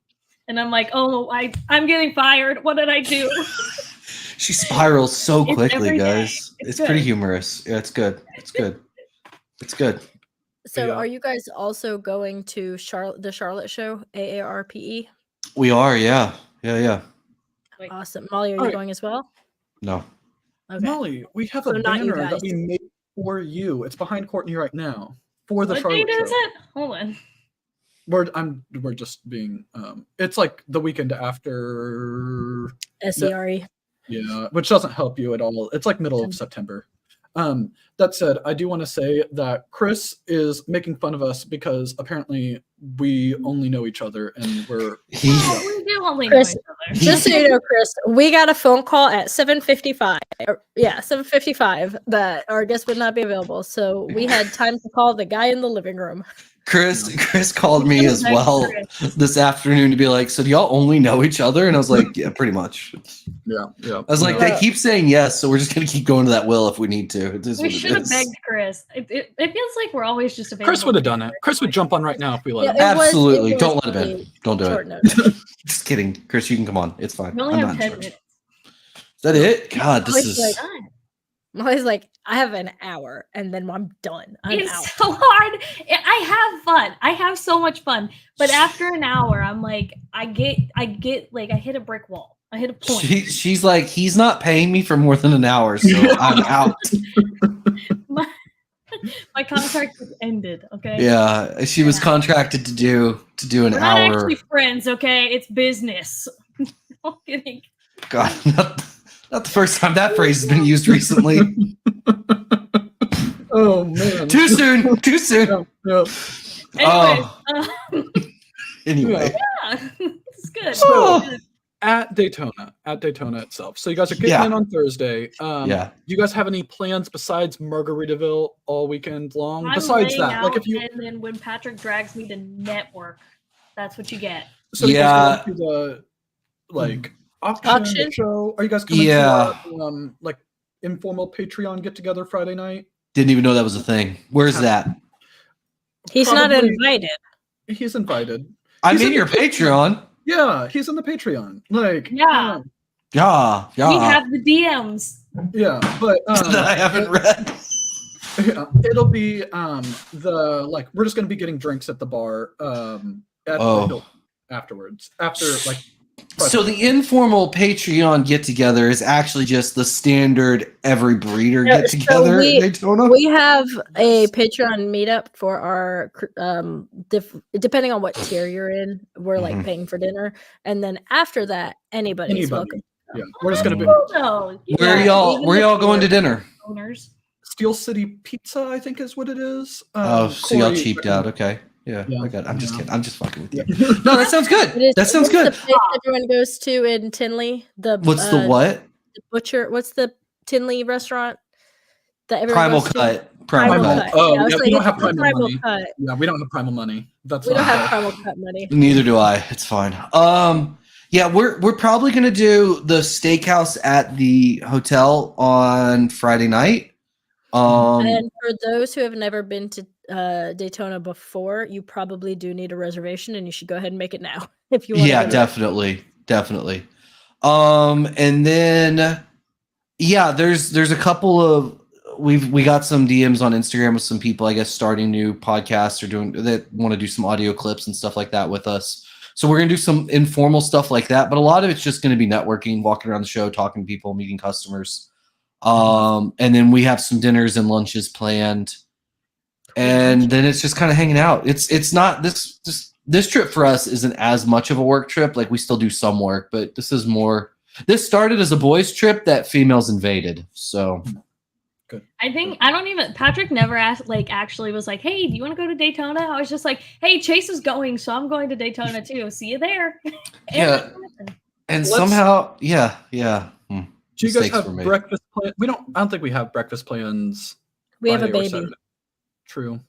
[SPEAKER 1] And I'm like, oh, I'm getting fired. What did I do?
[SPEAKER 4] She spirals so quickly, guys. It's pretty humorous. Yeah, it's good. It's good. It's good.
[SPEAKER 2] So are you guys also going to the Charlotte show, AARPE?
[SPEAKER 4] We are, yeah.
[SPEAKER 2] Awesome. Molly, are you going as well?
[SPEAKER 4] No.
[SPEAKER 2] Okay.
[SPEAKER 3] Molly, we have a banner that we made for you. It's behind Courtney right now for the Charlotte show. What date is it?
[SPEAKER 1] Hold on.
[SPEAKER 3] We're just being it's like the weekend after
[SPEAKER 2] SERE.
[SPEAKER 3] Yeah, which doesn't help you at all. It's like middle of September. That said, I do want to say that Chris is making fun of us because apparently we only know each other and we do
[SPEAKER 1] only know each other.
[SPEAKER 2] Just so you know, Chris, we got a phone call at 7:55. 7:55 that our guest would not be available. So we had time to call the guy in the living room.
[SPEAKER 4] Chris called me as well this afternoon to be like, so do y'all only know each other? And I was like, yeah, pretty much.
[SPEAKER 3] Yeah.
[SPEAKER 4] I was like, they keep saying yes, so we're just going to keep going to that well if we need to.
[SPEAKER 1] We should have begged Chris. It feels like we're always just available.
[SPEAKER 3] Chris would have done it. Chris would jump on right now if we let him.
[SPEAKER 4] Absolutely. Don't let him in. Don't do it. Just kidding. Chris, you can come on. It's fine.
[SPEAKER 1] We only have 10 minutes.
[SPEAKER 4] Is that it? God, this
[SPEAKER 2] Molly's
[SPEAKER 4] is.
[SPEAKER 2] Molly's like, I have an hour and then I'm done. I'm
[SPEAKER 1] It's
[SPEAKER 2] out.
[SPEAKER 1] so hard. I have fun. I have so much fun. But after an hour, I'm like, I get like I hit a brick wall. I hit a point.
[SPEAKER 4] She's like, he's not paying me for more than an hour, so I'm out.
[SPEAKER 1] My contract was ended. Okay.
[SPEAKER 4] Yeah, she was contracted to do an
[SPEAKER 1] We're not
[SPEAKER 4] hour.
[SPEAKER 1] actually friends. Okay, it's business. I'm kidding.
[SPEAKER 4] God, not the first time that phrase has been used recently.
[SPEAKER 3] Oh man.
[SPEAKER 4] Too soon. Too soon.
[SPEAKER 3] Yeah.
[SPEAKER 1] Anyways,
[SPEAKER 4] Anyway.
[SPEAKER 1] yeah, it's good.
[SPEAKER 3] So, at Daytona itself. So you guys are getting
[SPEAKER 4] Yeah.
[SPEAKER 3] in on Thursday.
[SPEAKER 4] Yeah.
[SPEAKER 3] Do you guys have any plans besides Margaritaville all weekend long?
[SPEAKER 1] I'm
[SPEAKER 3] besides
[SPEAKER 1] laying
[SPEAKER 3] that, like
[SPEAKER 1] out,
[SPEAKER 3] if you
[SPEAKER 1] and then when Patrick drags me to network, that's what you get.
[SPEAKER 3] so you
[SPEAKER 4] Yeah.
[SPEAKER 3] guys going to the like auction show? Are you guys coming
[SPEAKER 4] Yeah.
[SPEAKER 3] to our, like informal Patreon get together Friday night?
[SPEAKER 4] Didn't even know that was a thing. Where's that?
[SPEAKER 2] He's not
[SPEAKER 3] Probably-
[SPEAKER 2] invited.
[SPEAKER 3] He's invited.
[SPEAKER 4] I'm
[SPEAKER 3] He's
[SPEAKER 4] in
[SPEAKER 3] in
[SPEAKER 4] your
[SPEAKER 3] the-
[SPEAKER 4] Patreon.
[SPEAKER 3] Yeah, he's in the Patreon. Like
[SPEAKER 1] Yeah.
[SPEAKER 4] Yeah.
[SPEAKER 1] We have the DMs.
[SPEAKER 3] yeah, but
[SPEAKER 4] that I haven't read.
[SPEAKER 3] yeah, it'll be the like we're just gonna be getting drinks at the bar at the Hilton afterwards. After like
[SPEAKER 4] So the informal Patreon get together is actually just the standard every breeder
[SPEAKER 2] Yeah,
[SPEAKER 4] get together
[SPEAKER 2] so
[SPEAKER 4] at Daytona.
[SPEAKER 2] We have a Patreon meetup for our depending on what tier you're in, we're like
[SPEAKER 4] Mhm.
[SPEAKER 2] paying for dinner, and then after that, anybody's welcome.
[SPEAKER 3] Yeah, we're just gonna be
[SPEAKER 1] No,
[SPEAKER 4] Where
[SPEAKER 2] Yeah,
[SPEAKER 4] y'all
[SPEAKER 2] even
[SPEAKER 4] where
[SPEAKER 2] if
[SPEAKER 4] y'all going to
[SPEAKER 2] you're-
[SPEAKER 4] dinner?
[SPEAKER 1] owners.
[SPEAKER 3] Steel City Pizza, I think is what it is.
[SPEAKER 4] So y'all
[SPEAKER 3] Corey-
[SPEAKER 4] cheaped out. Okay. Yeah.
[SPEAKER 3] Yeah.
[SPEAKER 4] I got it. I'm just
[SPEAKER 3] Yeah.
[SPEAKER 4] kidding. I'm just fucking with you.
[SPEAKER 3] Yeah.
[SPEAKER 4] No, that sounds good. That sounds
[SPEAKER 2] what's
[SPEAKER 4] good.
[SPEAKER 2] The place everyone goes to in Tinley.
[SPEAKER 4] What's the what?
[SPEAKER 2] The butcher. What's the Tinley restaurant that everyone
[SPEAKER 4] Primal
[SPEAKER 2] goes to?
[SPEAKER 4] Cut.
[SPEAKER 2] Primal
[SPEAKER 4] Primal
[SPEAKER 2] Cut.
[SPEAKER 4] Cut.
[SPEAKER 3] Oh,
[SPEAKER 2] I was
[SPEAKER 3] yeah,
[SPEAKER 2] like,
[SPEAKER 3] we don't
[SPEAKER 2] it's
[SPEAKER 3] have
[SPEAKER 2] the
[SPEAKER 3] Primal money.
[SPEAKER 2] Cut.
[SPEAKER 3] Yeah, we don't have primal money. That's
[SPEAKER 2] We don't
[SPEAKER 3] not
[SPEAKER 2] have
[SPEAKER 3] bad.
[SPEAKER 2] Primal Cut money.
[SPEAKER 4] Neither do I. It's fine. Yeah, we're probably gonna do the steakhouse at the hotel on Friday night.
[SPEAKER 2] And for those who have never been to Daytona before, you probably do need a reservation, and you should go ahead and make it now if you want.
[SPEAKER 4] Yeah, definitely. And then there's a couple of we got some DMs on Instagram with some people, I guess, starting new podcasts or doing that want to do some audio clips and stuff like that with us. So we're gonna do some informal stuff like that, but a lot of it's just gonna be networking, walking around the show, talking to people, meeting customers. And then we have some dinners and lunches planned. And then it's just kind of hanging out. It's not this trip for us isn't as much of a work trip. Like we still do some work, but this is more. This started as a boys' trip that females invaded. So
[SPEAKER 3] good.
[SPEAKER 1] I think I don't even. Patrick never asked. Like, actually, was like, "Hey, do you want to go to Daytona?" I was just like, "Hey, Chase is going, so I'm going to Daytona too. See you there."
[SPEAKER 4] Yeah. And somehow, yeah.
[SPEAKER 3] Do you guys
[SPEAKER 4] Mistakes
[SPEAKER 3] have
[SPEAKER 4] were made.
[SPEAKER 3] breakfast plans? I don't think we have breakfast plans.
[SPEAKER 2] We have a
[SPEAKER 3] Friday or
[SPEAKER 2] baby.
[SPEAKER 3] Saturday. True.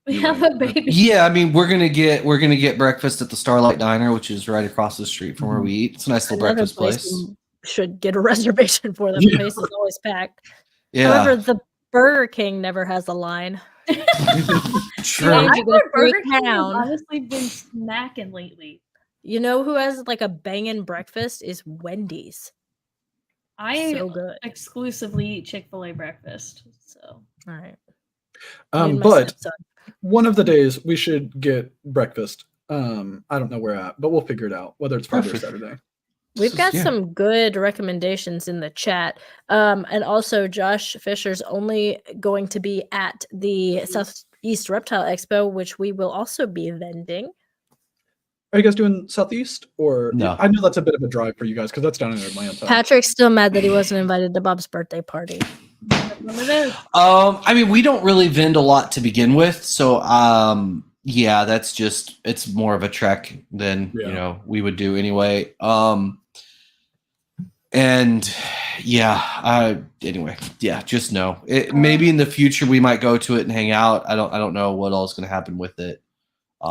[SPEAKER 1] We
[SPEAKER 3] You're
[SPEAKER 1] have
[SPEAKER 3] right.
[SPEAKER 1] a baby.
[SPEAKER 4] Yeah, I mean, we're gonna get breakfast at the Starlight Diner, which is right across the street from where we eat. It's a nice little
[SPEAKER 2] Another
[SPEAKER 4] breakfast place.
[SPEAKER 2] you should get a reservation for. That
[SPEAKER 3] Yeah.
[SPEAKER 2] place is always packed.
[SPEAKER 4] Yeah,
[SPEAKER 2] However, the Burger King never has a line.
[SPEAKER 4] true.
[SPEAKER 2] Yeah.
[SPEAKER 1] I've
[SPEAKER 2] You get a
[SPEAKER 1] heard
[SPEAKER 2] free
[SPEAKER 1] Burger King has
[SPEAKER 2] pound.
[SPEAKER 1] honestly been smacking lately.
[SPEAKER 2] You know who has like a banging breakfast is Wendy's.
[SPEAKER 1] I
[SPEAKER 2] So good.
[SPEAKER 1] exclusively eat Chick-fil-A breakfast. So
[SPEAKER 2] All right. You and my
[SPEAKER 3] But
[SPEAKER 2] stepson.
[SPEAKER 3] one of the days we should get breakfast. I don't know where at, but we'll figure it out. Whether it's Friday or
[SPEAKER 4] Perfect.
[SPEAKER 3] Saturday.
[SPEAKER 2] We've got
[SPEAKER 4] Yeah.
[SPEAKER 2] some good recommendations in the chat. And also Josh Fisher's only going to be at the Southeast Reptile Expo, which we will also be vending.
[SPEAKER 3] Are you guys doing Southeast or
[SPEAKER 4] No.
[SPEAKER 3] I know that's a bit of a drive for you guys because that's down in Atlanta.
[SPEAKER 2] Patrick's still mad that he wasn't invited to Bob's birthday party.
[SPEAKER 1] that's what it is.
[SPEAKER 4] I mean, we don't really vend a lot to begin with, so yeah, that's just it's more of a trek than we would do anyway. And yeah, anyway, yeah, just know it. Maybe in the future we might go to it and hang out. I don't know what all is going to happen with it.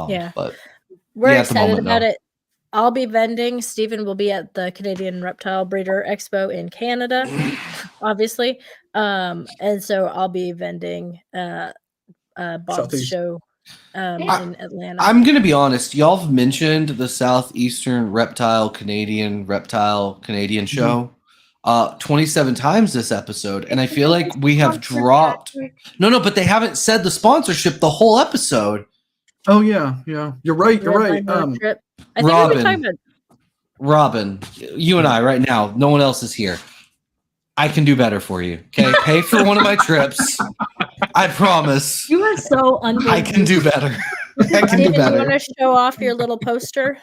[SPEAKER 2] Yeah.
[SPEAKER 4] But
[SPEAKER 2] We're
[SPEAKER 4] Yeah, at the
[SPEAKER 2] excited
[SPEAKER 4] moment,
[SPEAKER 2] about
[SPEAKER 4] no.
[SPEAKER 2] it. I'll be vending. Stephen will be at the Canadian Reptile Breeder Expo in Canada, obviously. And so I'll be vending Bob's
[SPEAKER 3] Southeast.
[SPEAKER 2] show in Atlanta.
[SPEAKER 4] I'm gonna be honest. Y'all have mentioned the Southeastern Reptile Canadian show. 27 times this episode, and I feel like we have dropped. No, but they haven't said the sponsorship the whole episode.
[SPEAKER 3] Oh yeah. You're right. You're right.
[SPEAKER 2] I think we've been talking about.
[SPEAKER 4] Robin, you and I right now. No one else is here. I can do better for you. Okay, pay for one of my trips. I promise.
[SPEAKER 1] You are so unbelievable.
[SPEAKER 4] I can do better. I can
[SPEAKER 2] Steven,
[SPEAKER 4] do better.
[SPEAKER 2] you want to show off your little poster?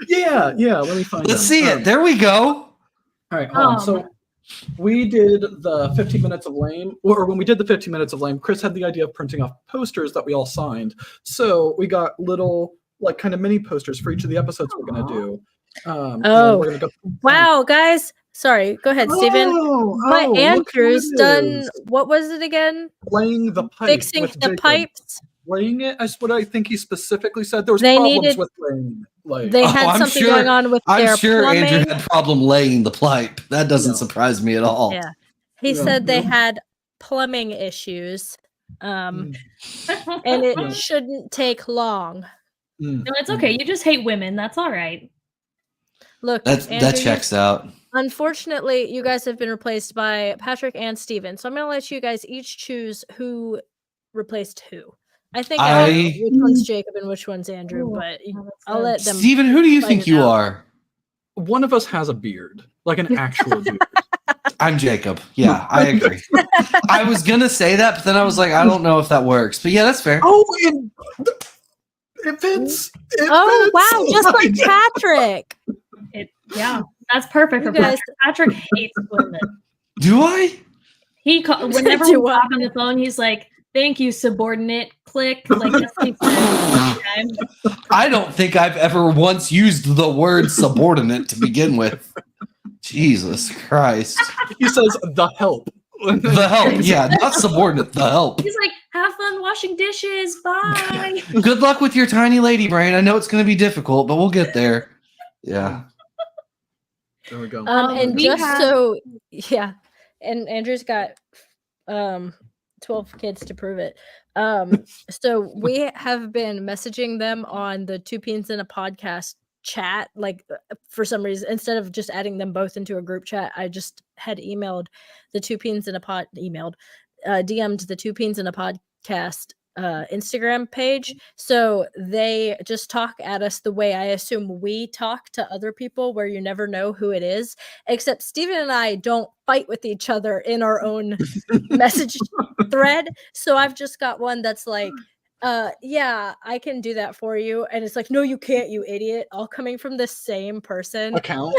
[SPEAKER 3] Yeah. Let me find.
[SPEAKER 4] Let's see it. There we go.
[SPEAKER 3] All right, hold on. So we did the 15 minutes of lame, or when we did the 15 minutes of lame, Chris had the idea of printing off posters that we all signed. So we got little, like, kind of mini posters for each of the episodes we're gonna do. We're gonna
[SPEAKER 2] Wow, guys. Sorry, go ahead, Steven. But Andrew's done, what was it again?
[SPEAKER 3] Playing the pipe.
[SPEAKER 2] Fixing the pipes.
[SPEAKER 3] Playing it? That's what I think he specifically said. There was
[SPEAKER 2] They
[SPEAKER 3] problems
[SPEAKER 2] needed-
[SPEAKER 3] with playing. Like,
[SPEAKER 2] They had something going on with their
[SPEAKER 4] I'm sure
[SPEAKER 2] plumbing.
[SPEAKER 4] Andrew had problem laying the pipe. That doesn't surprise me at all.
[SPEAKER 2] Yeah. He said they had plumbing issues. And it shouldn't take long.
[SPEAKER 1] No, it's okay. You just hate women. That's all right.
[SPEAKER 2] Look,
[SPEAKER 4] that
[SPEAKER 2] Andrew,
[SPEAKER 4] checks out.
[SPEAKER 2] Unfortunately, you guys have been replaced by Patrick and Steven. So I'm going to let you guys each choose who replaced who. I think I know which one's Jacob and which one's Andrew, but I'll let them.
[SPEAKER 4] Steven, who do you think you are?
[SPEAKER 3] One of us has a beard, like an actual beard.
[SPEAKER 4] I'm Jacob. Yeah, I agree. I was going to say that, but then I was like, I don't know if that works. But yeah, that's fair.
[SPEAKER 3] Oh, it fits.
[SPEAKER 2] Wow, just like Patrick.
[SPEAKER 1] Yeah, that's perfect for Patrick. Patrick hates women.
[SPEAKER 4] Do I?
[SPEAKER 1] Whenever we talk on the phone, he's like, "Thank you, subordinate." Click. Like that's what he says.
[SPEAKER 4] I don't think I've ever once used the word subordinate to begin with. Jesus Christ.
[SPEAKER 3] He says the help.
[SPEAKER 4] The help, yeah, not subordinate, the help.
[SPEAKER 1] He's like, have fun washing dishes. Bye.
[SPEAKER 4] Good luck with your tiny lady brain. I know it's going to be difficult, but we'll get there. Yeah.
[SPEAKER 3] There we go.
[SPEAKER 2] And and Andrew's got 12 kids to prove it. So we have been messaging them on the Two Peens in a Podcast chat, like for some reason, instead of just adding them both into a group chat, I just had emailed the Two Peens in a Pod, DM'd the Two Peens in a Podcast Instagram page. So they just talk at us the way I assume we talk to other people, where you never know who it is, except Steven and I don't fight with each other in our own message thread. So I've just got one that's like, yeah, I can do that for you. And it's like, no, you can't, you idiot. All coming from the same person.
[SPEAKER 3] Account.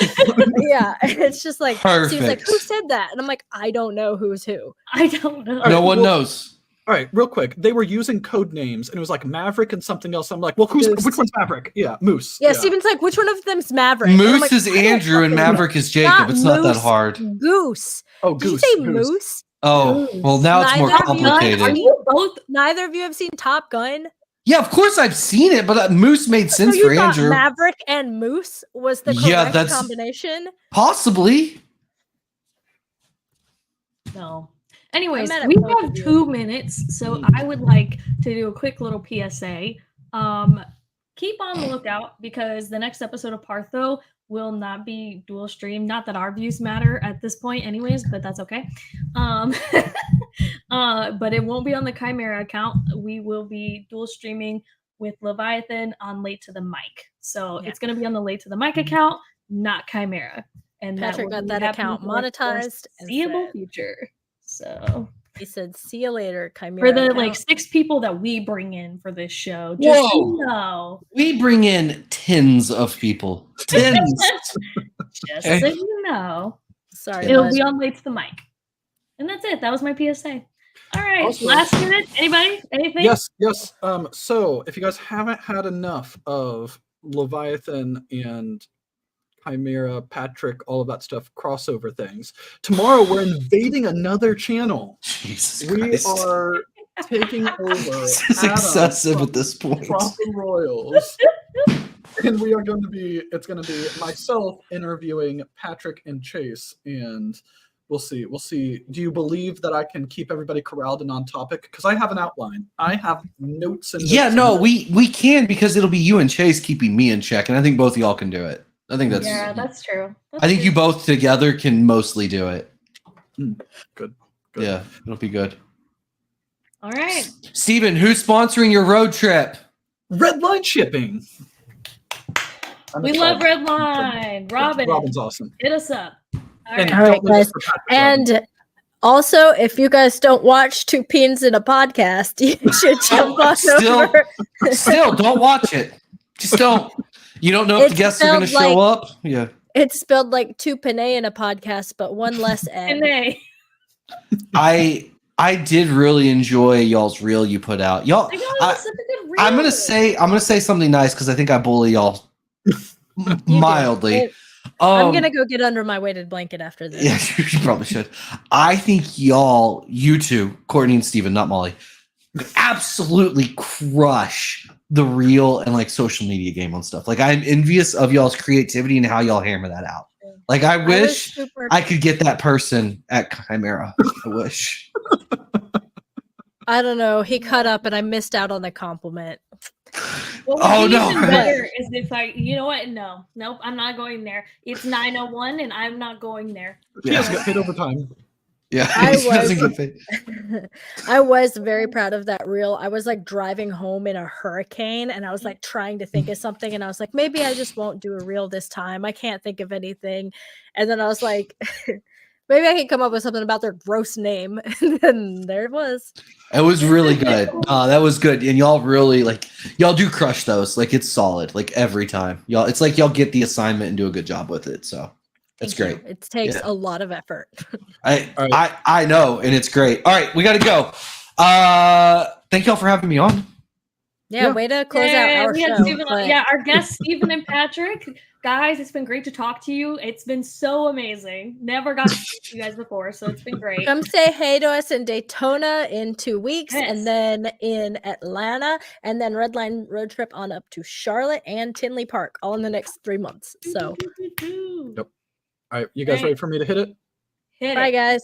[SPEAKER 2] Yeah. And it's just like,
[SPEAKER 4] Perfect.
[SPEAKER 2] Steven's like, who said that? And I'm like, I don't know who's who.
[SPEAKER 1] I don't know.
[SPEAKER 4] No one knows.
[SPEAKER 3] All right, real quick. They were using code names, and it was like Maverick and something else. I'm like, well, which one's Maverick? Yeah, Moose.
[SPEAKER 2] Yeah, Steven's like, which one of them's Maverick? And I'm
[SPEAKER 4] Moose
[SPEAKER 2] like,
[SPEAKER 4] is Andrew and Maverick is Jacob. It's not that hard.
[SPEAKER 2] Goose.
[SPEAKER 3] Oh,
[SPEAKER 2] Did
[SPEAKER 3] Goose.
[SPEAKER 2] you say Moose?
[SPEAKER 4] Oh, well, now it's more complicated.
[SPEAKER 1] Are you both?
[SPEAKER 2] Neither of you have seen Top Gun?
[SPEAKER 4] Yeah, of course I've seen it, but Moose made sense
[SPEAKER 2] so you
[SPEAKER 4] for
[SPEAKER 2] thought
[SPEAKER 4] Andrew.
[SPEAKER 2] Maverick and Moose was the correct combination?
[SPEAKER 4] Possibly.
[SPEAKER 1] No. Anyways,
[SPEAKER 2] I'm mad at
[SPEAKER 1] we
[SPEAKER 2] both
[SPEAKER 1] have
[SPEAKER 2] of you.
[SPEAKER 1] 2 minutes, so I would like to do a quick little PSA. Keep on the lookout because the next episode of Partho will not be dual stream. Not that our views matter at this point, anyways, but that's okay. But it won't be on the Chimera account. We will be dual streaming with Leviathan on Late to the Mic. So it's going to be on the Late to the Mic account, not Chimera. And
[SPEAKER 2] Patrick got
[SPEAKER 1] that will be
[SPEAKER 2] that account
[SPEAKER 1] happening for the
[SPEAKER 2] monetized and
[SPEAKER 1] foreseeable
[SPEAKER 2] said-
[SPEAKER 1] future. So
[SPEAKER 2] He said, see you later, Chimera.
[SPEAKER 1] for the
[SPEAKER 2] account.
[SPEAKER 1] like 6 people that we bring in for this show, just so you know,
[SPEAKER 4] We bring in tens of people. Tens.
[SPEAKER 1] just so you know,
[SPEAKER 2] Sorry,
[SPEAKER 1] it'll
[SPEAKER 2] bud.
[SPEAKER 1] be on Late to the Mic. And that's it. That was my PSA. All right,
[SPEAKER 3] Awesome.
[SPEAKER 1] last minute. Anybody? Anything?
[SPEAKER 3] Yes. So if you guys haven't had enough of Leviathan and Chimera, Patrick, all of that stuff, crossover things, tomorrow we're invading another channel.
[SPEAKER 4] Jesus
[SPEAKER 3] We
[SPEAKER 4] Christ.
[SPEAKER 3] are taking over.
[SPEAKER 4] This is
[SPEAKER 3] Adam
[SPEAKER 4] excessive
[SPEAKER 3] from
[SPEAKER 4] at this point.
[SPEAKER 3] Proper Royals. And we are going to be, it's going to be myself interviewing Patrick and Chase, and we'll see. Do you believe that I can keep everybody corralled and on topic? Because I have an outline. I have notes and
[SPEAKER 4] Yeah,
[SPEAKER 3] notes
[SPEAKER 4] no,
[SPEAKER 3] and
[SPEAKER 4] we can, because it'll be you and Chase keeping me in check, and I think both of y'all can do it. I think that's.
[SPEAKER 1] Yeah, that's true.
[SPEAKER 4] I think you both together can mostly do it.
[SPEAKER 3] Good.
[SPEAKER 4] Yeah, it'll be good.
[SPEAKER 1] All right.
[SPEAKER 4] Steven, who's sponsoring your road trip?
[SPEAKER 3] Redline shipping.
[SPEAKER 1] We love Redline.
[SPEAKER 3] Robin's awesome.
[SPEAKER 1] Hit us up. All
[SPEAKER 3] And
[SPEAKER 1] right.
[SPEAKER 2] All right,
[SPEAKER 3] don't leave us
[SPEAKER 2] guys.
[SPEAKER 3] for Patrick
[SPEAKER 2] And also, if you guys don't watch Two Peens in a Podcast, you should jump on over.
[SPEAKER 4] Still, don't watch it. Just don't. You don't know if the
[SPEAKER 2] It's
[SPEAKER 4] guests are going to
[SPEAKER 2] spelled
[SPEAKER 4] show
[SPEAKER 2] like-
[SPEAKER 4] up. Yeah.
[SPEAKER 2] It's spelled like two penne in a podcast, but one less N.
[SPEAKER 1] And they.
[SPEAKER 4] I did really enjoy y'all's reel you put out. Y'all,
[SPEAKER 1] I know it was such a good reel.
[SPEAKER 4] I'm gonna say something nice because I think I bully y'all mildly.
[SPEAKER 2] I'm gonna go get under my weighted blanket after this.
[SPEAKER 4] Yeah, you probably should. I think y'all, you two, Courtney and Steven, not Molly, absolutely crush the reel and like social media game on stuff. Like I'm envious of y'all's creativity and how y'all hammer that out. Like I wish I could get that person at Chimera. I wish.
[SPEAKER 2] I don't know. He cut up and I missed out on the compliment.
[SPEAKER 1] What would
[SPEAKER 4] Oh,
[SPEAKER 1] be
[SPEAKER 4] no.
[SPEAKER 1] even better is if you know what? Nope, I'm not going there. It's 9:01 and I'm not going there.
[SPEAKER 3] She has got paid overtime.
[SPEAKER 4] Yeah,
[SPEAKER 2] I
[SPEAKER 4] he doesn't get paid.
[SPEAKER 2] I was very proud of that reel. I was like driving home in a hurricane and I was like trying to think of something and I was like, maybe I just won't do a reel this time. I can't think of anything. And then I was like, maybe I can come up with something about their gross name. And then there it was.
[SPEAKER 4] It was really good. That was good. And y'all really y'all do crush those. Like it's solid. Like every time. Y'all, it's like y'all get the assignment and do a good job with it. So that's
[SPEAKER 2] Thank
[SPEAKER 4] great.
[SPEAKER 2] you. It takes
[SPEAKER 4] Yeah.
[SPEAKER 2] a lot of effort.
[SPEAKER 4] I know, and it's great. All right, we gotta go. Thank y'all for having me on.
[SPEAKER 2] Yeah, way to close out our
[SPEAKER 1] we had
[SPEAKER 2] show.
[SPEAKER 1] Steven,
[SPEAKER 2] but-
[SPEAKER 1] yeah, our guests, Steven and Patrick. Guys, it's been great to talk to you. It's been so amazing. Never got to speak to you guys before, so it's been great.
[SPEAKER 2] Come say hey to us in Daytona in 2 weeks,
[SPEAKER 1] Yes.
[SPEAKER 2] and then in Atlanta, and then Redline road trip on up to Charlotte and Tinley Park, all in the next 3 months. So,
[SPEAKER 3] Yep. All right, you guys ready for me to hit it?
[SPEAKER 1] Hit
[SPEAKER 2] bye,
[SPEAKER 1] it.
[SPEAKER 2] guys.